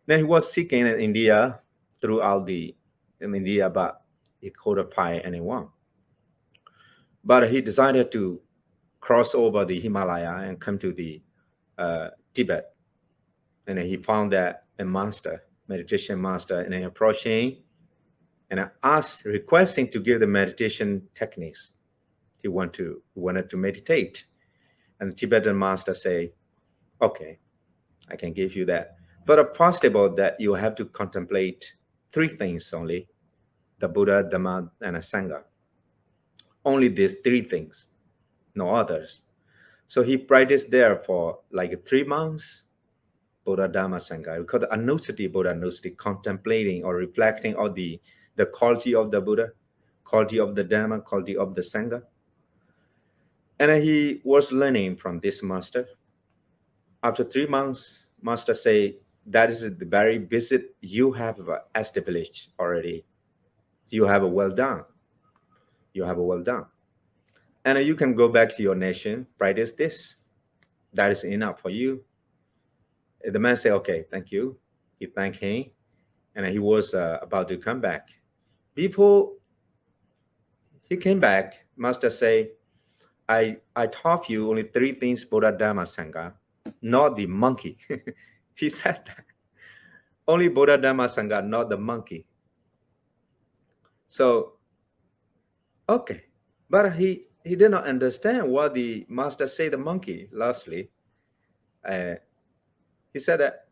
Then he was seeking in India throughout in India, but he couldn't find anyone. But he decided to cross over the Himalaya and come to the Tibet. And he found that a master, meditation master, and he approached him and asked, requesting to give the meditation techniques. He wanted to meditate. And the Tibetan master say, okay, I can give you that. But first of all, that you have to contemplate three things only: the Buddha, Dhamma, and the Sangha. Only these three things, no others. So he practiced there for like 3 months, Buddha, Dhamma, Sangha. We call it Anusati, Buddha, Anusati, contemplating or reflecting on the quality of the Buddha, quality of the Dhamma, quality of the Sangha. And he was learning from this master. After 3 months, master say, that is the very visit you have established already. You have a well done. You have a well done. And you can go back to your nation, practice this. That is enough for you. The man say, okay, thank you. He thanked him, and he was about to come back. Before he came back, master say, I taught you only three things, Buddha, Dharma, Sangha, not the monkey. He said that. Only Buddha, Dharma, Sangha, not the monkey. So, okay. But he did not understand what the master said, the monkey, lastly. Uh, he said that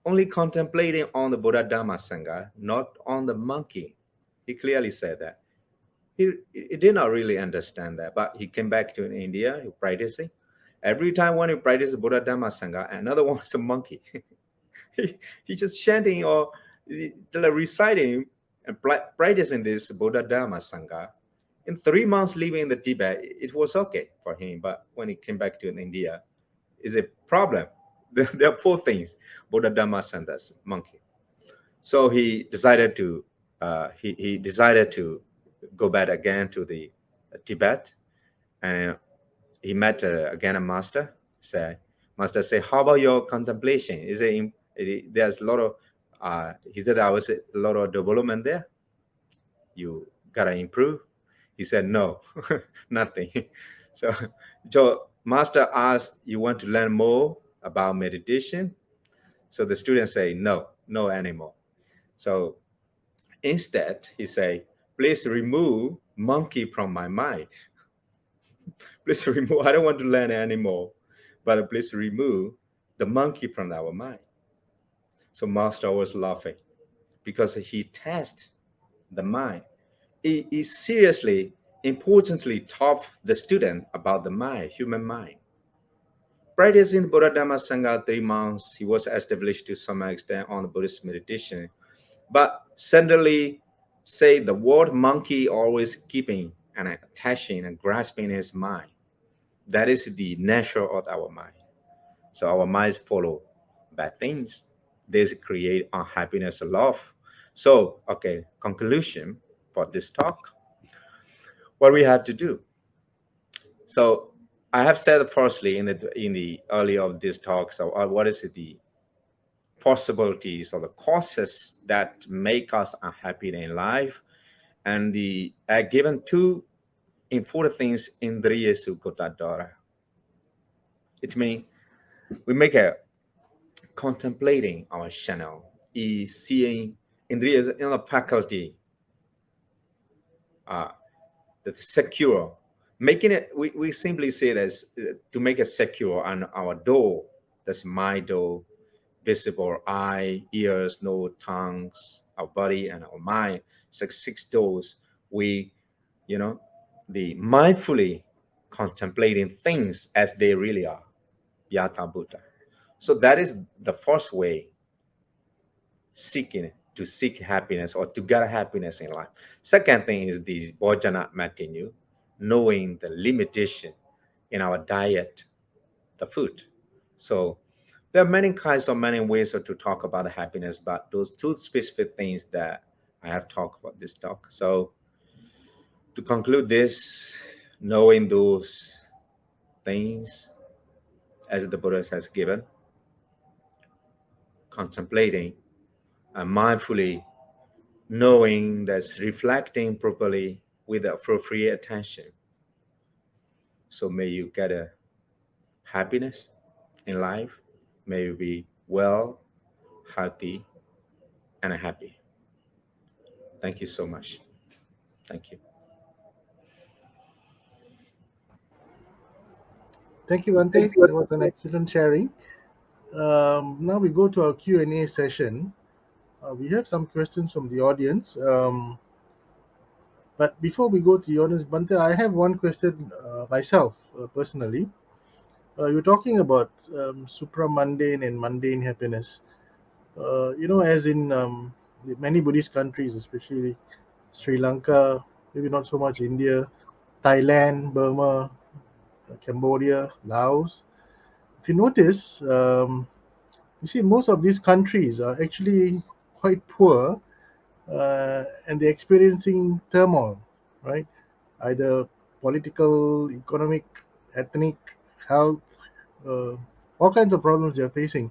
only contemplating on the Buddha, Dharma, Sangha, not on the monkey. He clearly said that. He did not really understand that, but he came back to India, he practicing. Every time when he practiced Buddha, Dhamma, Sangha, another one is a monkey. He just chanting or reciting and practicing this Buddha, Dhamma, Sangha. In 3 months living in the Tibet, it was okay for him. But when he came back to India, it's a problem. There are four things: Buddha, Dhamma, Sangha, monkey. So he decided to go back again to the Tibet, and he met again a master. Master say, how about your contemplation? There's a lot of he said there was a lot of development there. You gotta improve. He said no, nothing. So, so master asked, you want to learn more about meditation? So the students say no, no anymore. So instead, he say, please remove monkey from my mind. Please remove, I don't want to learn anymore, but please remove the monkey from our mind. So master was laughing because he tests the mind. He seriously, importantly taught the student about the mind, human mind. Practicing Buddha Dhamma Sangha 3 months, he was established to some extent on Buddhist meditation. But suddenly, say the word monkey always keeping and attaching and grasping his mind. That is the nature of our mind. So our minds follow bad things. They create unhappiness and love. So, okay, conclusion for this talk. What we have to do. So I have said firstly in the earlier of this talk. So what is the possibilities or the causes that make us unhappy in life? And the given two important things in Indriya Sukotadara. It means we make a contemplating our channel, is seeing Indriya in the faculty that secure, making it. We simply say that to make it secure on our door. That's my door, visible eye, ears, nose, tongues, our body, and our mind. Six doors. We, you know, the mindfully contemplating things as they really are, yata Buddha. So that is the first way to seek happiness or to get happiness in life. Second thing is the Bojana Matinu, knowing the limitation in our diet, the food. So there are many kinds of many ways to talk about happiness, but those two specific things that I have talked about this talk. So to conclude this, knowing those things as the Buddha has given, contemplating and mindfully knowing that's reflecting properly with appropriate attention. So may you get a happiness in life. May you be well, healthy, and happy. Thank you so much. Thank you. Thank you, Bhante. That was an excellent sharing. Now we go to our Q&A session. We have some questions from the audience. But before we go to the audience, Bhante, I have one question myself, personally. You're talking about supramundane and mundane happiness. As in many Buddhist countries, especially Sri Lanka, maybe not so much India, Thailand, Burma, Cambodia, Laos. If you notice, you see, most of these countries are actually quite poor, and they're experiencing turmoil, right? Either political, economic, ethnic, health, uh, all kinds of problems they're facing.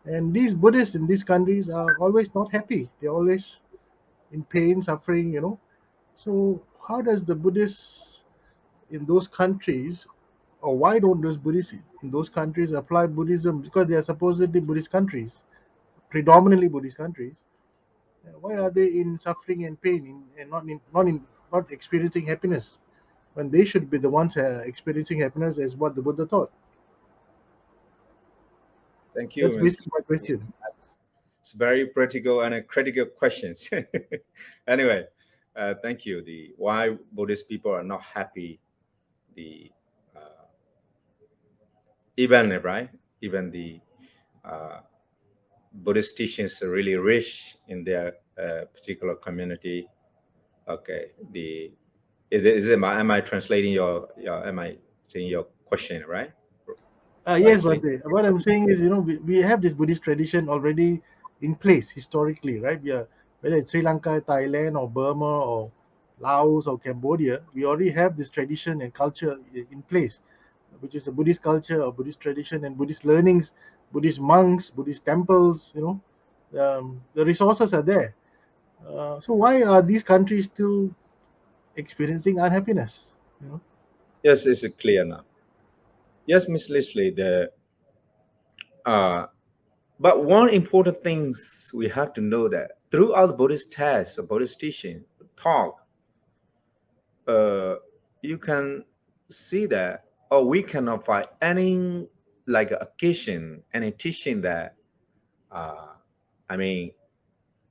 And these Buddhists in these countries are always not happy. They're always in pain, suffering. So how does the Buddhist, in those countries, or why don't those Buddhists in those countries apply Buddhism, because they are supposedly Buddhist countries, predominantly Buddhist countries? Why are they in suffering and pain and not experiencing happiness when they should be the ones experiencing happiness as what the Buddha taught? Thank you, That's Mr. basically my Lee. question. It's very practical and a critical questions. Anyway, thank you. The why Buddhist people are not happy. The uh, even right, even the uh, Buddhist teachings are really rich in their particular community. Okay, the am I translating your am I saying your question right? Yes, Rightly. Bhante. What I'm saying is, we have this Buddhist tradition already in place historically, right? Whether it's Sri Lanka, Thailand, or Burma, or Laos, or Cambodia, we already have this tradition and culture in place, which is a Buddhist culture or Buddhist tradition and Buddhist learnings, Buddhist monks, Buddhist temples. The resources are there. So why are these countries still experiencing unhappiness? Yes, it's clear now. Yes, Miss Leslie. Uh, but one important thing we have to know that throughout the Buddhist texts, the Buddhist teaching, talk, uh, you can see that, or we cannot find any like occasion, any teaching that, uh, I mean,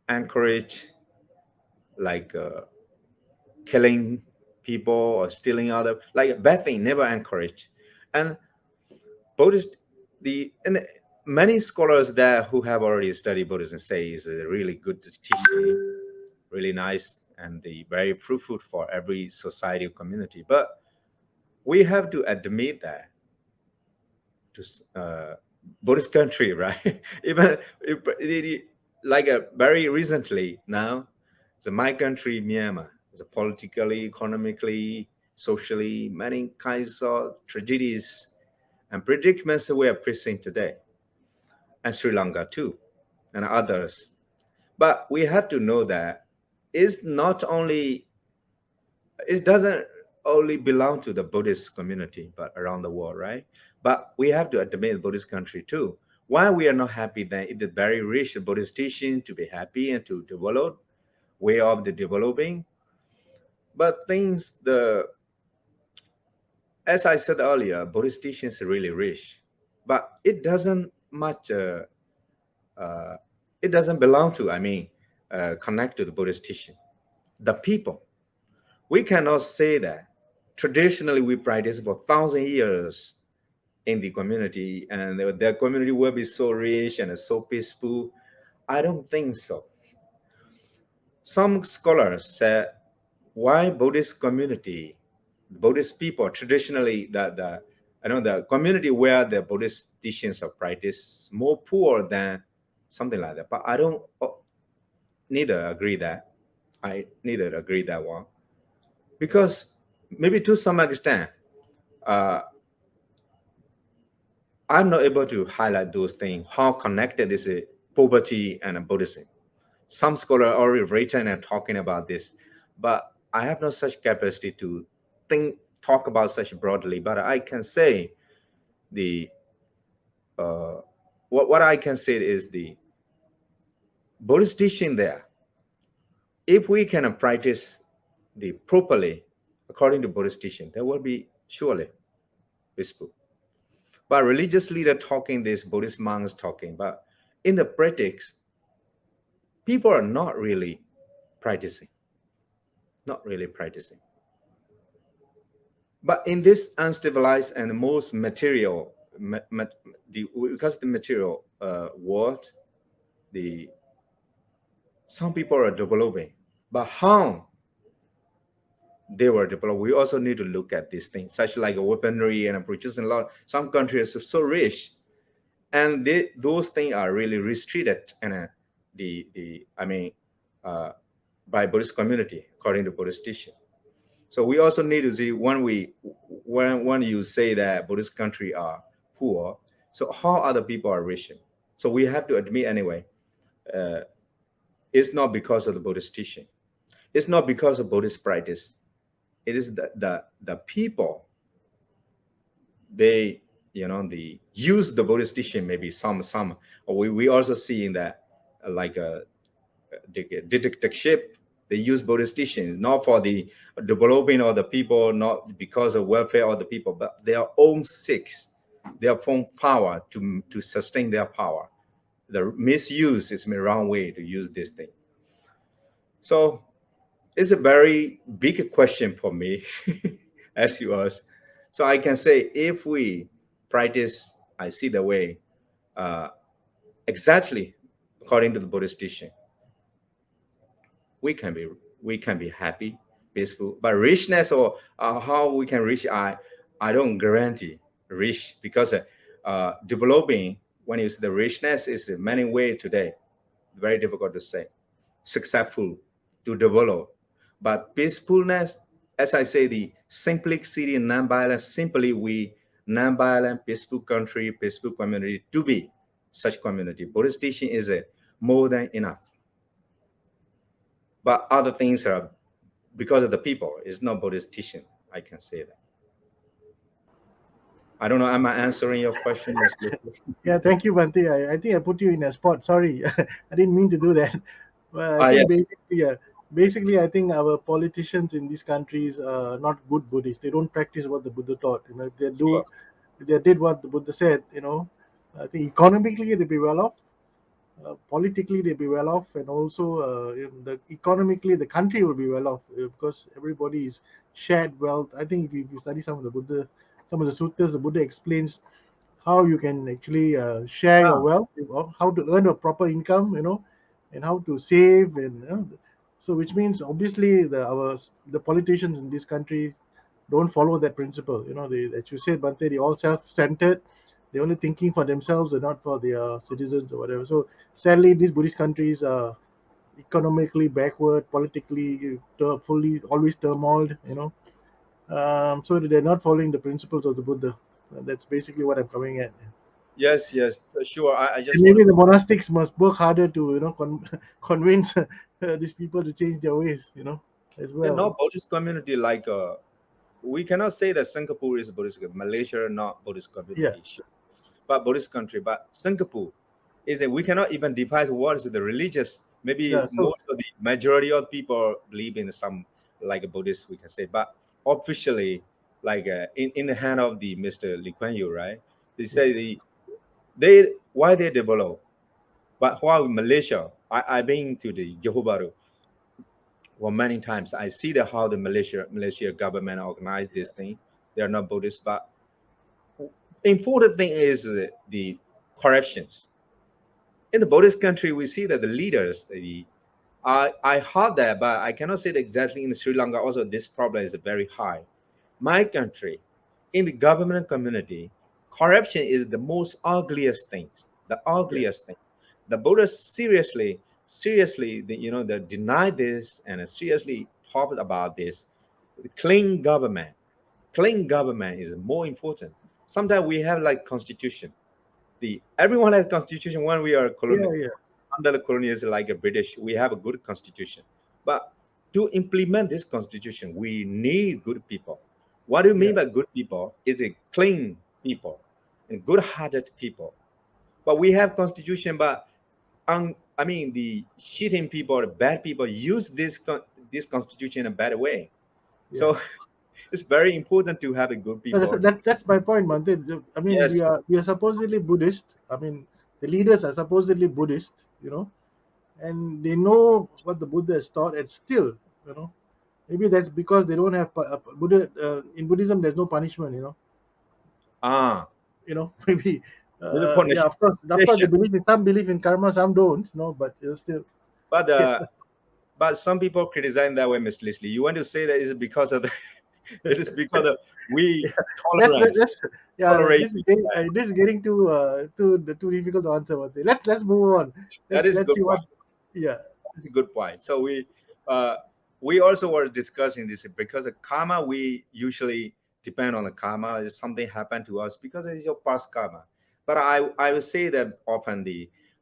encourage like killing people or stealing other like bad thing never encouraged. And Buddhist the and many scholars there who have already studied Buddhism say is a really good teaching, really nice and the very fruitful for every society or community. But we have to admit that to Buddhist country, right? Even like very recently now, my country, Myanmar, is a politically, economically, socially, many kinds of tragedies and predicaments that we are facing today, and Sri Lanka too, and others. But we have to know that it's not only it doesn't only belong to the Buddhist community, but around the world, right? But we have to admit Buddhist country too. Why we are not happy then it is very rich Buddhist teaching to be happy and to develop way of the developing. But things the as I said earlier, Buddhist teaching is really rich, but it doesn't much uh, it doesn't belong to connect to the Buddhist teaching. The people we cannot say that traditionally we practice for 1,000 years in the community and the community will be so rich and so peaceful. I don't think so. Some scholars say why Buddhist community, Buddhist people traditionally the the community where the Buddhist teachings are practiced more poor than something like that. But I don't neither agree that I neither agree that one because maybe to some extent uh, I'm not able to highlight those things. How connected is it, poverty and Buddhism? Some scholars already written and talking about this, but I have no such capacity to talk about such broadly. But I can say the uh, what I can say is the Buddhist teaching there. If we can practice the properly according to Buddhist teaching, there will be surely peaceful. But religious leader talking this, Buddhist monks talking, but in the practice, people are not really practicing, not really practicing. But in this uncivilized and most material, because the material world, the some people are developing, but how they were developed, we also need to look at these things, such like a weaponry and producing a lot. Some countries are so rich, and those things are really restricted and the uh, by Buddhist community according to Buddhist teaching. So we also need to see when you say that Buddhist country are poor, so how other people are rich? So we have to admit anyway, uh, it's not because of the Buddhist teaching. It's not because of Buddhist practice. It is the people, they, the use the Buddhist teaching. Maybe some we also see in that, like a dictatorship, they use Buddhist teaching not for the developing of the people, not because of welfare of the people, but their own sakes, their own power, to sustain their power. The misuse is the wrong way to use this thing. So it's a very big question for me, as you asked. So I can say, if we practice, I see the way, uh, exactly according to the Buddhist teaching, we can be we can be happy, peaceful. But richness, or how we can reach, I don't guarantee rich, because developing, when you say the richness, is in many way today very difficult to say. Successful to develop, but peacefulness, as I say, the simplicity and non-violence, simply we non-violent, peaceful country, peaceful community, to be such community. Buddhist teaching is a more than enough. But other things are because of the people. It's not Buddhist teaching. I can say that. I don't know. Am I answering your question, Ms. Lucy? Yeah, thank you, Bhante. I think I put you in a spot. Sorry, I didn't mean to do that. Well, I Ah, think yes. basically, yeah, basically, I think our politicians in these countries are not good Buddhists. They don't practice what the Buddha taught. If they do, Sure. if they did what the Buddha said, I think economically they'd be well off. Politically they'd be well off, and also economically the country will be well off, because everybody is shared wealth. I think if you study some of the Buddha, some of the suttas, the Buddha explains how you can actually share your Ah, wealth, or how to earn a proper income, and how to save, and so which means obviously the politicians in this country don't follow that principle. They, as you said, Bante, they all self-centered. They're only thinking for themselves and not for their citizens or whatever. So sadly, these Buddhist countries are economically backward, politically fully always turmoiled. So they're not following the principles of the Buddha. That's basically what I'm coming at. yes, yes, sure. I And just want maybe the to. monastics must work harder to convince these people to change their ways, as Yeah, well. no Buddhist community, like, we cannot say that Singapore is a Buddhist, Malaysia not Buddhist Yeah, community, sure, but Buddhist country. But Singapore is that we cannot even define what is the religious. Maybe yeah. So most of the majority of people believe in some, like a Buddhist, we can say, but officially, like, in the hand of the Mr. Lee Kuan Yew, right? They yeah, say they why they develop, but while in Malaysia, I've been to the Johor Bahru, well, many times. I see that how the Malaysia government organize this thing. They are not Buddhist, but important thing is the corruptions. In the Buddhist country, we see that the leaders, I heard that, but I cannot say that exactly in Sri Lanka. Also, this problem is very high. My country, in the government community, corruption is the most ugliest thing. The yeah, ugliest thing. The Buddhists seriously, they deny this and seriously talk about this. Clean government, clean government is more important. Sometimes we have like constitution. The everyone has constitution when we are yeah, colonial, yeah, under the colonialism, like a British, we have a good constitution. But to implement this constitution, we need good people. What do you yeah. mean by good people? Is a clean people and good-hearted people. But we have constitution, but I mean the cheating people, the bad people use this constitution in a bad way. Yeah. So it's very important to have a good No, people. that's my point, man. I mean, we Yes, are we are supposedly Buddhist. I mean, the leaders are supposedly Buddhist, and they know what the Buddha has taught, and still, you know, maybe that's because they don't have Buddha. In Buddhism, there's no punishment, ah, maybe. with the Yeah, of course, they punishment. believe in some believe in karma, some don't, but still, But yeah. but some people criticize that way, Miss Leslie. You want to say that is because of the it is because of we Yeah, tolerance, let's yeah. tolerate This is getting too difficult to answer. Let's move on. that is Let's good see what. point. Yeah, That's a good point. So uh we also were discussing this because of karma. We usually depend on the karma. If something happened to us because it is your past karma. But I will say that often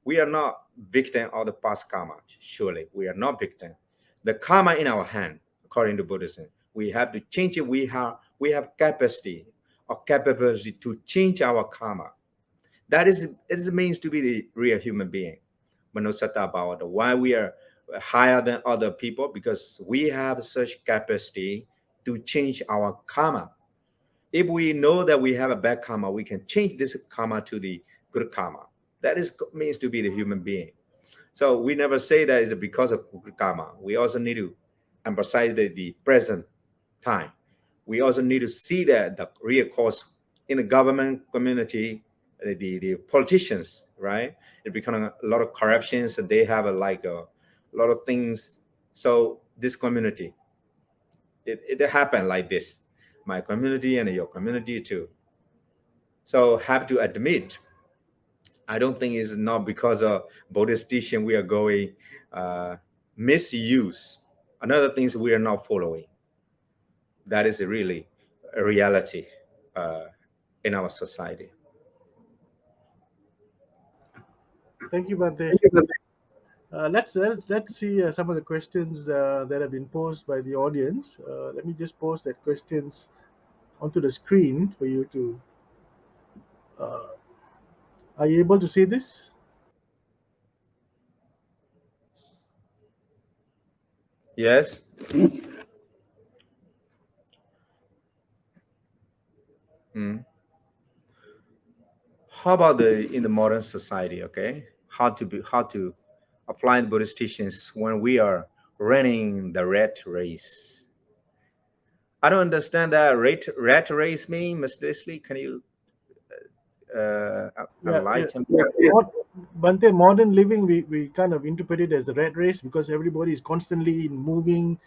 we are not victim of the past karma. Surely we are not victim. The karma in our hand, according to Buddhism. We have to change it. We have capacity or capability to change our karma. That is it means to be the real human being. Manusata about why we are higher than other people, because we have such capacity to change our karma. If we know that we have a bad karma, we can change this karma to the good karma. That is means to be the human being. So we never say that is because of good karma. We also need to emphasize the present time. We also need to see that the real cause in the government community, the politicians, right? It becoming a lot of corruptions, and they have a lot of things. So this community, it happened like this, my community and your community too. So have to admit, I don't think it's not because of Buddhist teaching we are going misuse. Another things we are not following. That is really a reality uh, in our society. Thank you, Bhante. Let's see some of the questions that have been posed by the audience. Let me just post that questions onto the screen for you to. Uh, are you able to see this? Yes. Mm. How about the in the modern society? Okay, how to apply the Buddhist teachings when we are running the rat race? I don't understand that rat race mean, Mr. Leslie. Can you Yeah, yeah. enlighten? Mod, Bhante, modern living, we kind of interpret it as a rat race because everybody is constantly moving.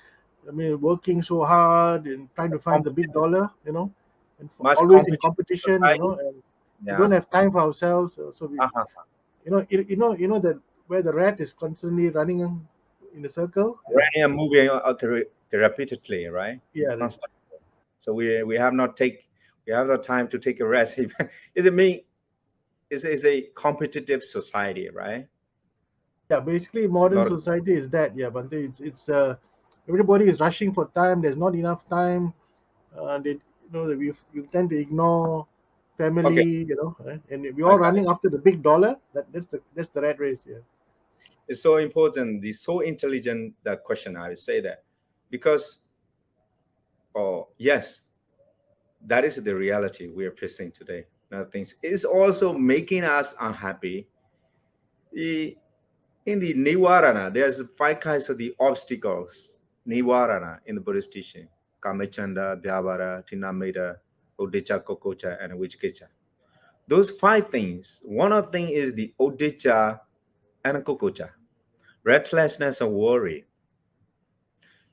I mean, working so hard and trying to find the big Competitive, dollar, and much always in competitive competition, society. and we don't Yeah. have time for ourselves. So we, Uh-huh. that where the rat is constantly running in a circle. Running and moving repeatedly, right? Yeah, Constantly. So we have not take we have no time to take a rest. Is it mean is a competitive society, right? yeah. Basically, It's a modern lot of society is that. Yeah, but it's everybody is rushing for time. There's not enough time. That we tend to ignore okay. family. And we're I all got it. running after the big dollar. That's the rat race. Yeah. It's so important. The so intelligent that question. I would say that because oh yes, that is the reality we are facing today. Now things is also making us unhappy. The In the Nivarana, there's five kinds of the obstacles. Nivarana in the Buddhist teaching: Kamachanda, Vyavara, Tinameda, Uddhacca, Kokocha, and Vicikiccha. Those five things. One of them is the Uddhacca and Kokocha, restlessness and worry.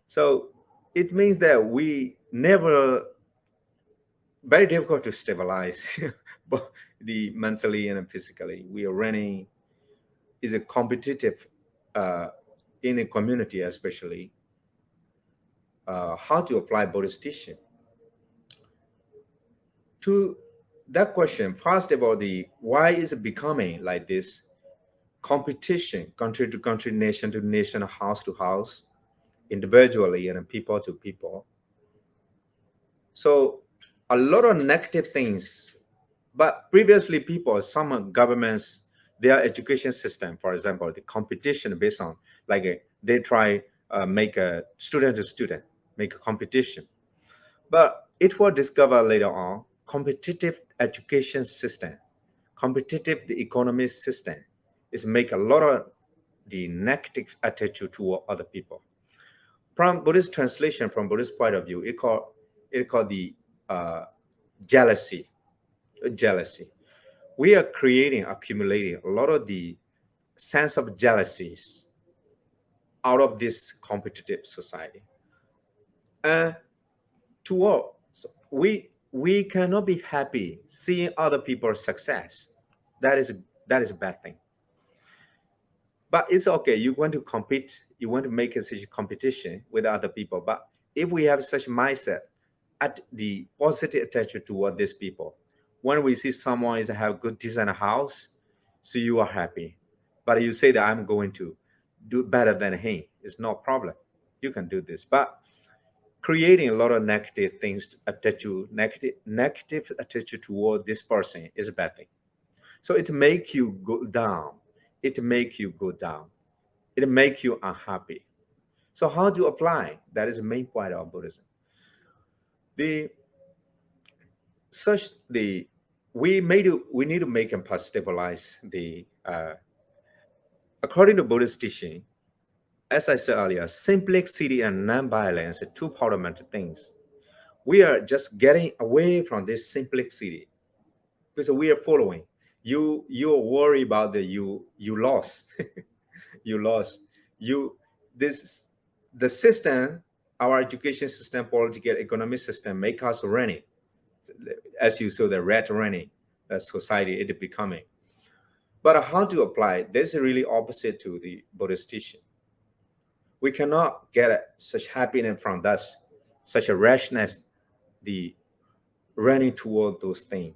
So it means that we never very difficult to stabilize, but the mentally and physically. We are running is a competitive uh, in a community, especially how to apply Buddhist teaching to that question. First of all, the why is it becoming like this competition, country to country, nation to nation, house to house, individually and people to people. So a lot of negative things. But previously, people, some governments, their education system, for example, the competition based on they try make a student to student, make a competition. But it was discovered later on, competitive education system, competitive the economy system is make a lot of the negative attitude toward other people. From Buddhist translation, from Buddhist point of view, it called the uh, jealousy. Jealousy. We are creating, accumulating a lot of the sense of jealousies out of this competitive society. And toward we cannot be happy seeing other people's success. That is a bad thing. But it's okay. You want to compete. You want to make a such competition with other people. But if we have such mindset, at the positive attitude toward these people, when we see someone is have good design house, so you are happy. But you say that I'm going to do better than him. It's no problem. You can do this. But creating a lot of negative things attached to negative attitude toward this person is a bad thing. So it make you go down. It make you go down. It make you unhappy. So how to apply? That is the main point of Buddhism. The such the we need to make and stabilize the according to Buddhist teaching. As I said earlier, simplicity and non-violence are two fundamental things. We are just getting away from this simplicity because we are following. You're worried about the you lost. You lost. You this the system, our education system, political economic system make us running. As you saw the red running society it becoming. But how to apply? This is really opposite to the Buddhist teaching. We cannot get such happiness from us, such a rashness, the running toward those things.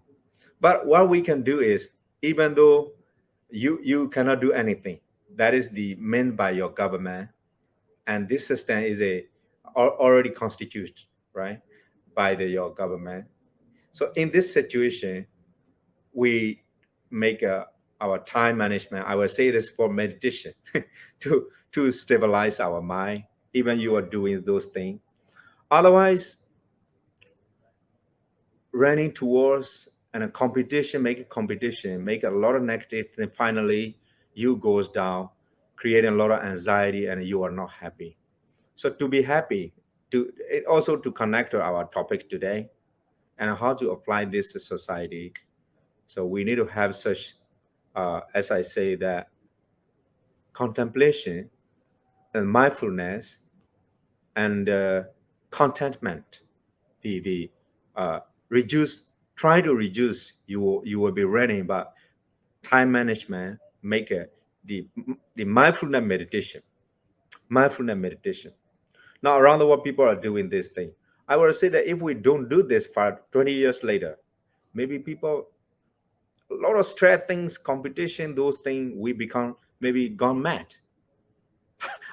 But what we can do is, even though you cannot do anything, that is the meant by your government, and this system is already constituted, right, by your government. So in this situation, we make our time management. I will say this for meditation to stabilize our mind. Even you are doing those things. Otherwise, running towards and a competition, make a lot of negative, and finally you goes down, creating a lot of anxiety, and you are not happy. So to be happy, to it also to connect to our topic today, and how to apply this to society. So we need to have such, as I say, that contemplation and mindfulness and contentment. The reduce, try to reduce. You will be running, but time management make the mindfulness meditation. Mindfulness meditation. Now around the world, people are doing this thing. I will say that if we don't do this for 20 years later, maybe people a lot of stress things, competition, those things, we become maybe gone mad.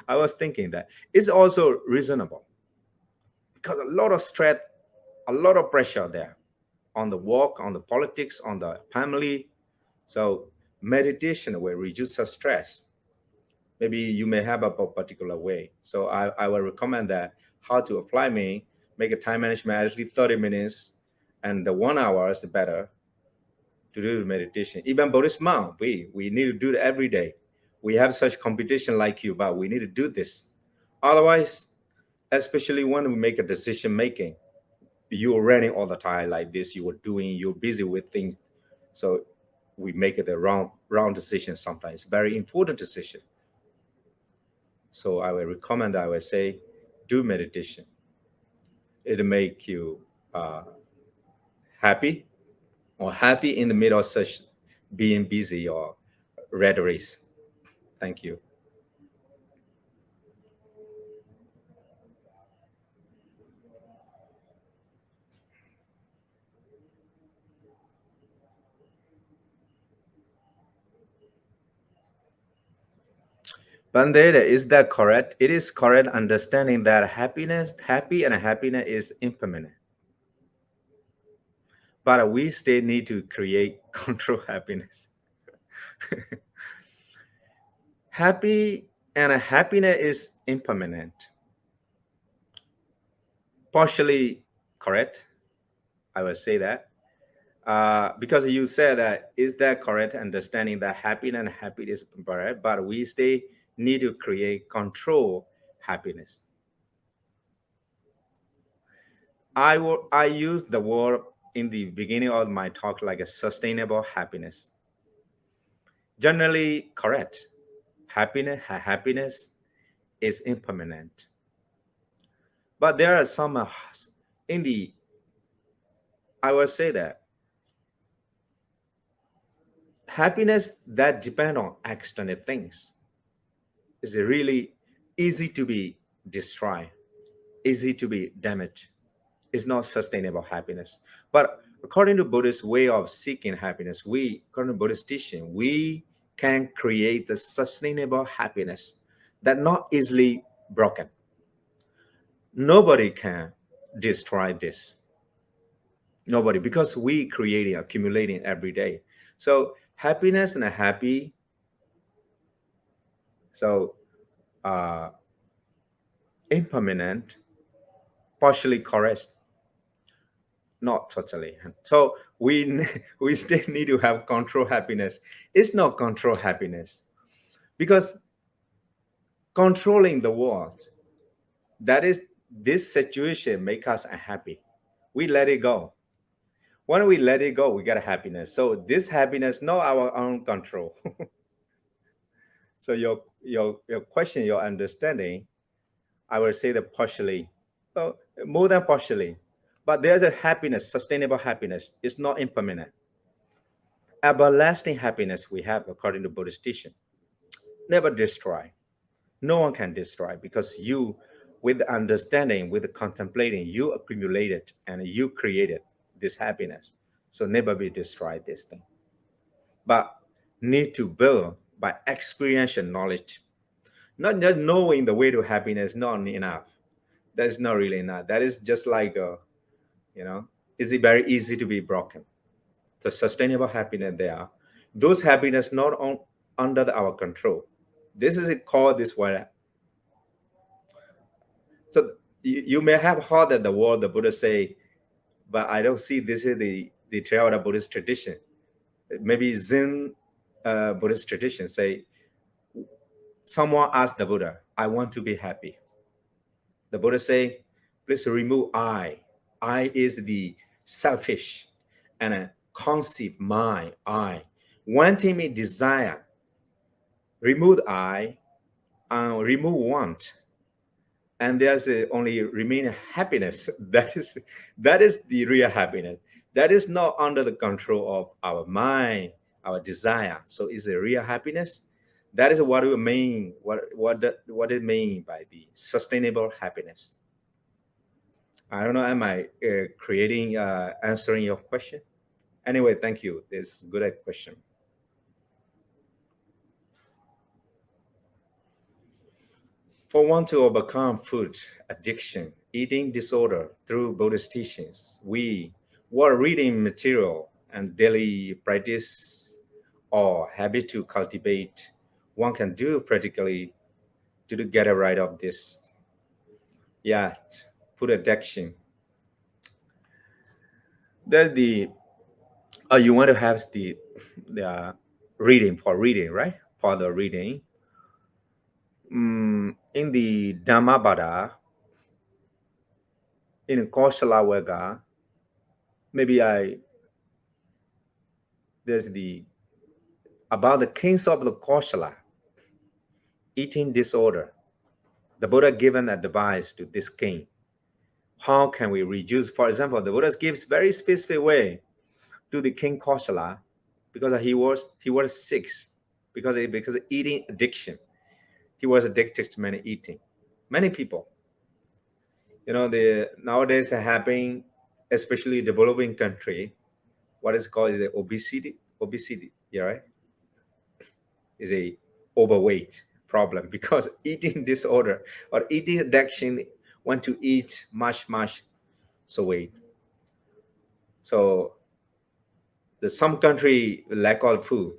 I was thinking that it's also reasonable because a lot of stress, a lot of pressure there on the work, on the politics, on the family. So meditation will reduce the stress. Maybe you may have a particular way. So I will recommend that how to apply me, make a time management at least 30 minutes, and the 1 hour is better to do meditation. Even Buddhist monk, we need to do it every day. We have such competition like you, but we need to do this. Otherwise, especially when we make a decision making, you're running all the time like this. You're busy with things, so we make it a wrong decision sometimes. Very important decision. So I will recommend. I will say, do meditation. It'll make you happy or happy in the middle of such being busy or red race. Thank you. Bandera, is that correct? It is correct understanding that happy and happiness is impermanent. But we still need to create control happiness. Happy and happiness is impermanent. Partially correct. I will say that. Because you said that, is that correct understanding that happiness and happiness is temporary, but we still need to create control happiness. I use the word in the beginning of my talk like a sustainable happiness. Generally correct. Happiness is impermanent. But there are some in the I will say that happiness that depend on external things is really easy to be destroyed, easy to be damaged. It's not sustainable happiness. But according to Buddhist way of seeking happiness, according to Buddhist teaching, we can create the sustainable happiness that not easily broken, Nobody can destroy this. Nobody, because we creating, accumulating every day. So happiness and a happy, so uh, impermanent, partially correct, not totally. So we still need to have control happiness. It's not control happiness because controlling the world, that is, this situation make us unhappy. We let it go. When we let it go, we get a happiness. So this happiness, not our own control. So your question, your understanding, I will say that partially, well, more than partially, but there's a happiness, sustainable happiness. It's not impermanent. Everlasting happiness we have according to Buddhist teaching. Never destroy. No one can destroy because you, with the understanding, with the contemplating, you accumulated and you created this happiness. So never be destroyed this thing. But need to build by experiential knowledge. Not just knowing the way to happiness, not enough. That's not really enough. That is just like you know, is it very easy to be broken. The sustainable happiness there, those happiness not on, under our control. This is it called this way. So you may have heard that the word the Buddha say, but I don't see this is the Theravada Buddhist tradition. Maybe Zen Buddhist tradition say, someone asked the Buddha, I want to be happy. The Buddha say, please remove I. I is the selfish and a conceive mind, I. Wanting me desire, remove I, remove want, and there's only remaining happiness. That is the real happiness. That is not under the control of our mind, our desire. So is a real happiness. That is what we mean. What it mean by the sustainable happiness. I don't know. Am I creating answering your question? Anyway, thank you. It's a good question. For one to overcome food addiction, eating disorder through Buddhist teachings, we were reading material and daily practice or habit to cultivate one can do practically to get a right of this. Yeah, food addiction. That the you want to have the reading for reading, right? For the reading. In the Dhammabada, in Kosala Vega, maybe there's the about the kings of the Kosala eating disorder. The Buddha given advice to this king. How can we reduce? For example, the Buddha gives very specific way to the king Kosala because he was sick because of eating addiction. He was addicted to many eating. Many people, the nowadays are happening, especially developing country. What is called is obesity. Obesity, yeah, right? Is a overweight problem because eating disorder or eating addiction want to eat much so weight. So some country lack of food.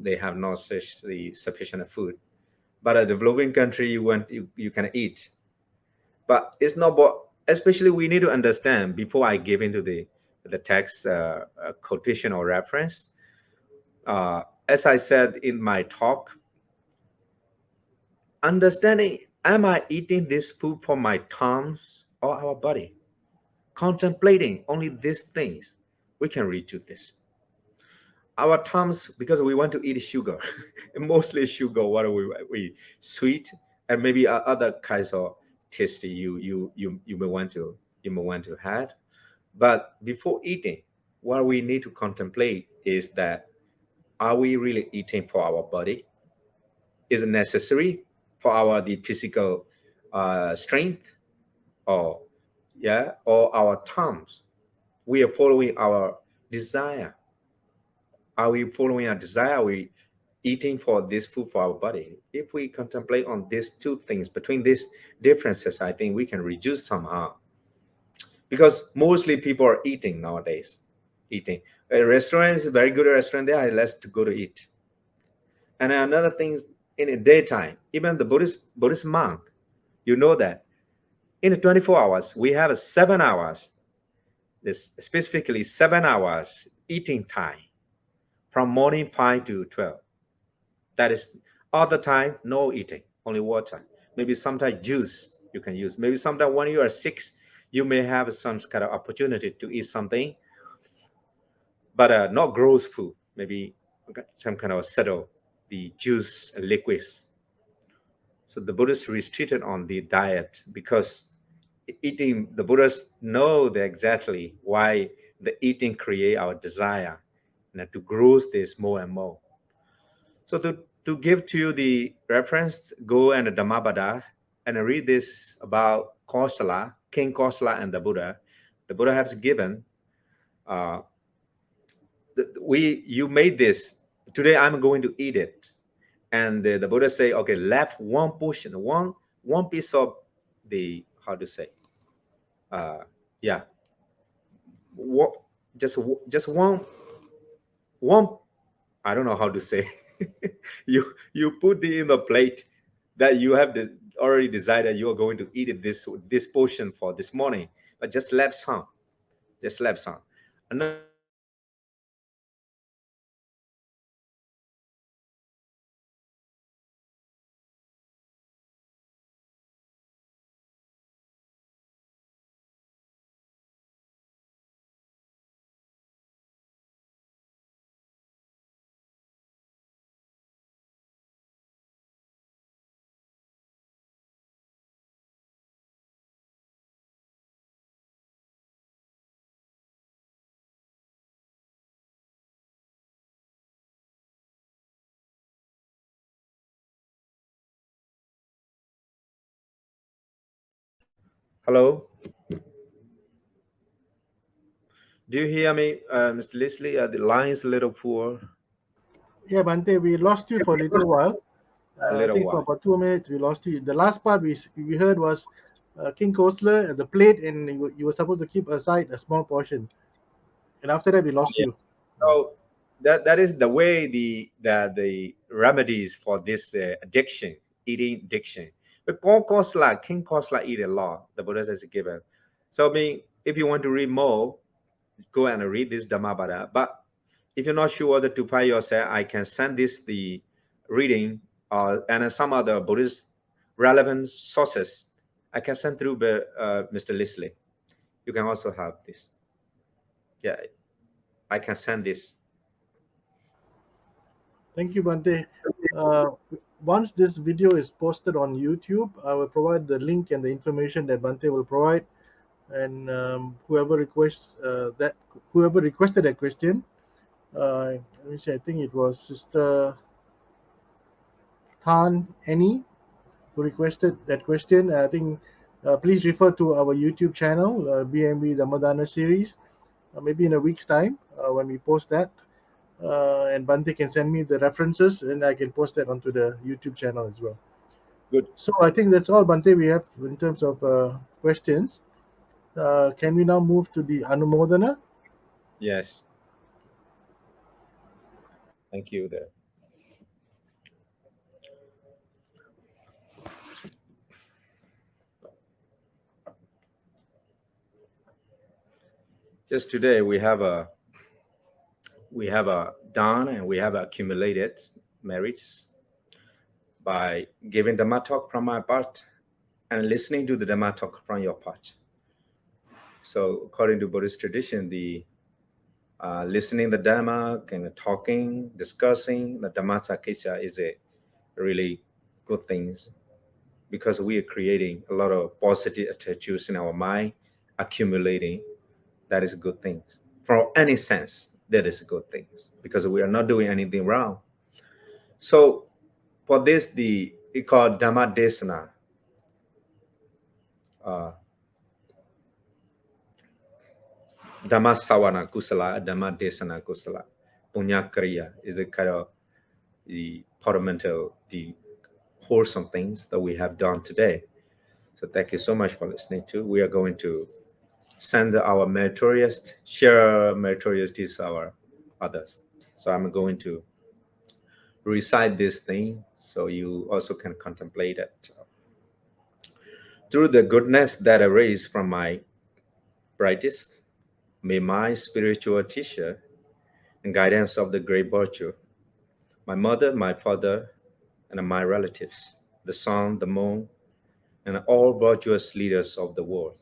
They have not such the sufficient food. But a developing country, you can eat. But it's not. But especially we need to understand before I give into the text quotation or reference. As I said in my talk, understanding, am I eating this food for my tongues or our body? Contemplating only these things, we can reach to this. Our tongues, because we want to eat sugar, mostly sugar, what we sweet, and maybe other kinds of tasty you may want to have. But before eating, what we need to contemplate is that, are we really eating for our body? Is it necessary for our the physical strength, or or our terms? We are following our desire. Are we following our desire? Are we eating for this food for our body. If we contemplate on these two things, between these differences, I think we can reduce somehow. Because mostly people are eating nowadays. Eating. A restaurant is a very good restaurant, there are less to go to eat. And another thing is in the daytime, even the Buddhist monk, you know that in the 24 hours, we have 7 hours, this specifically 7 hours eating time from morning 5 to 12. That is all the time, no eating, only water. Maybe sometimes juice you can use. Maybe sometimes when you are sick, you may have some kind of opportunity to eat something, but not gross food. Maybe some kind of settle the juice and liquids. So the Buddhists restricted on the diet because eating, the Buddhists know exactly why the eating create our desire, to grow this more and more. So to give to you the reference, go and the Dhammapada and read this about Kosala, King Kosala and the Buddha. The Buddha has given, uh, you made this, today I'm going to eat it. And the Buddha say, okay, left one portion, one piece of the, how to say, yeah, what, just one, I don't know how to say. You put it in the plate that you have already decided you are going to eat it, this portion for this morning, but just left some, Another thing is hello, do you hear me, Mr. Leslie? The line is a little poor. Yeah, Bhante, we lost you for a little while. A I little think for while. about 2 minutes we lost you. The last part we heard was King Kosler at the plate, and you were supposed to keep aside a small portion. And after that, we lost Yes. you. So that is the way the remedies for this addiction, eating addiction. But Kosla, King Kosla eat a lot. The Buddha has given. So I mean, if you want to read more, go and read this Dhammapada. But if you're not sure whether to pay yourself, I can send this the reading and some other Buddhist relevant sources. I can send through Mr. Leslie. You can also have this. Yeah, I can send this. Thank you, Bhante. Uh, Once this video is posted on YouTube, I will provide the link and the information that Bhante will provide, and whoever requested that question. Let me see. I think it was Sister Tan Annie who requested that question. I think please refer to our YouTube channel, BMB Dhammadana series, maybe in a week's time when we post that. And Bante can send me the references and I can post that onto the YouTube channel as well. Good. So I think that's all, Bante, we have in terms of questions. Can we now move to the Anumodana? Yes. Thank you there. Just today we have a done and we have accumulated merits by giving Dhamma talk from my part and listening to the Dhamma talk from your part. So according to Buddhist tradition, the listening the Dhamma and talking, discussing the Dhamma Sakisha is a really good thing because we are creating a lot of positive attitudes in our mind, accumulating. That is a good thing. From any sense, that is a good thing because we are not doing anything wrong. So for this, we call Dhamma Desana. Uh, Dhamma Sawana Kusala, Dhamma Desana Kusala. Punya Kriya is a kind of the fundamental, the wholesome things that we have done today. So thank you so much for listening to. We are going to send our meritorious, share meritorious to our others. So I'm going to recite this thing so you also can contemplate it. Through the goodness that arises from my brightest, may my spiritual teacher and guidance of the great virtue, my mother, my father, and my relatives, the sun, the moon, and all virtuous leaders of the world.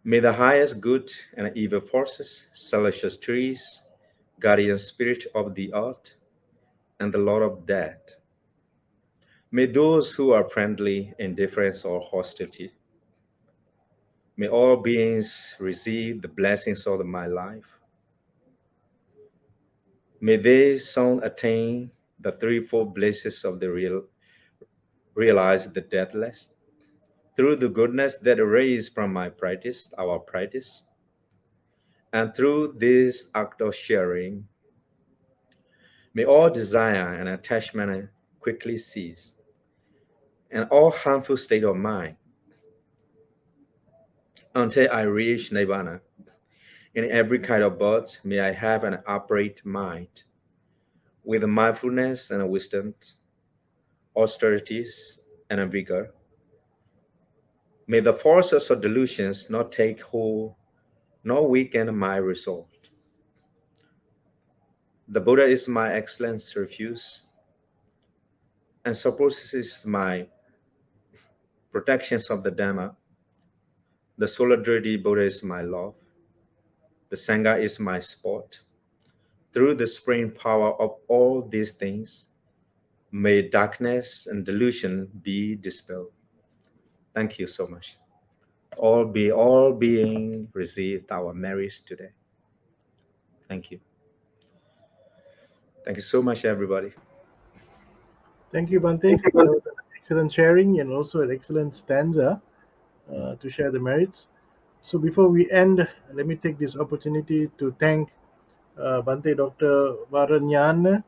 May the highest good and evil forces, celestial trees, guardian spirit of the earth, and the Lord of death, may those who are friendly, indifference, or hostility, may all beings receive the blessings of my life. May they soon attain the threefold blessings of the realize the deathless. Through the goodness that arises from my practice, our practice, and through this act of sharing, may all desire and attachment quickly cease, and all harmful state of mind, until I reach nirvana. In every kind of birth, may I have an upright mind, with mindfulness and wisdom, austerities and vigor. May the forces of delusions not take hold nor weaken my resolve. The Buddha is my excellent refuge and supposes my protections of the Dhamma. The solidarity Buddha is my love. The Sangha is my sport. Through the spring power of all these things, may darkness and delusion be dispelled. Thank you so much. All being received our merits today. Thank you. Thank you so much, everybody. Thank you, Bhante. That was an excellent sharing and also an excellent stanza to share the merits. So before we end, let me take this opportunity to thank Bhante Dr. Varanyana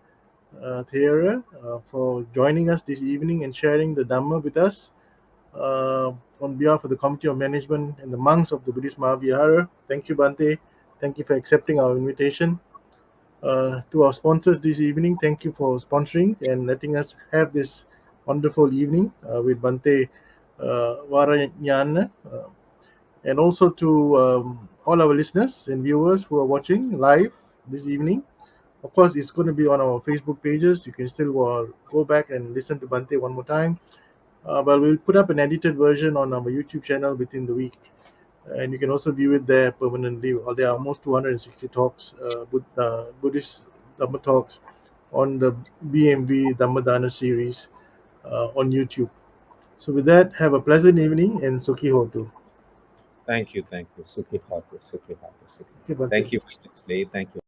Thera for joining us this evening and sharing the Dhamma with us. On behalf of the Committee of Management and the monks of the Buddhist Mahavihara, thank you, Bhante. Thank you for accepting our invitation. To our sponsors this evening, thank you for sponsoring and letting us have this wonderful evening with Bhante Varanyana. And also to all our listeners and viewers who are watching live this evening. Of course, it's going to be on our Facebook pages. You can still go back and listen to Bhante one more time. But we'll put up an edited version on our YouTube channel within the week. And you can also view it there permanently. There are almost 260 talks, Buddhist Dhamma talks on the BMV Dhammadana series on YouTube. So with that, have a pleasant evening and Sukhi Hotu. Thank you. Sukhi Hatu. Okay, Bhante. Thank you, Mr. Slade. Thank you.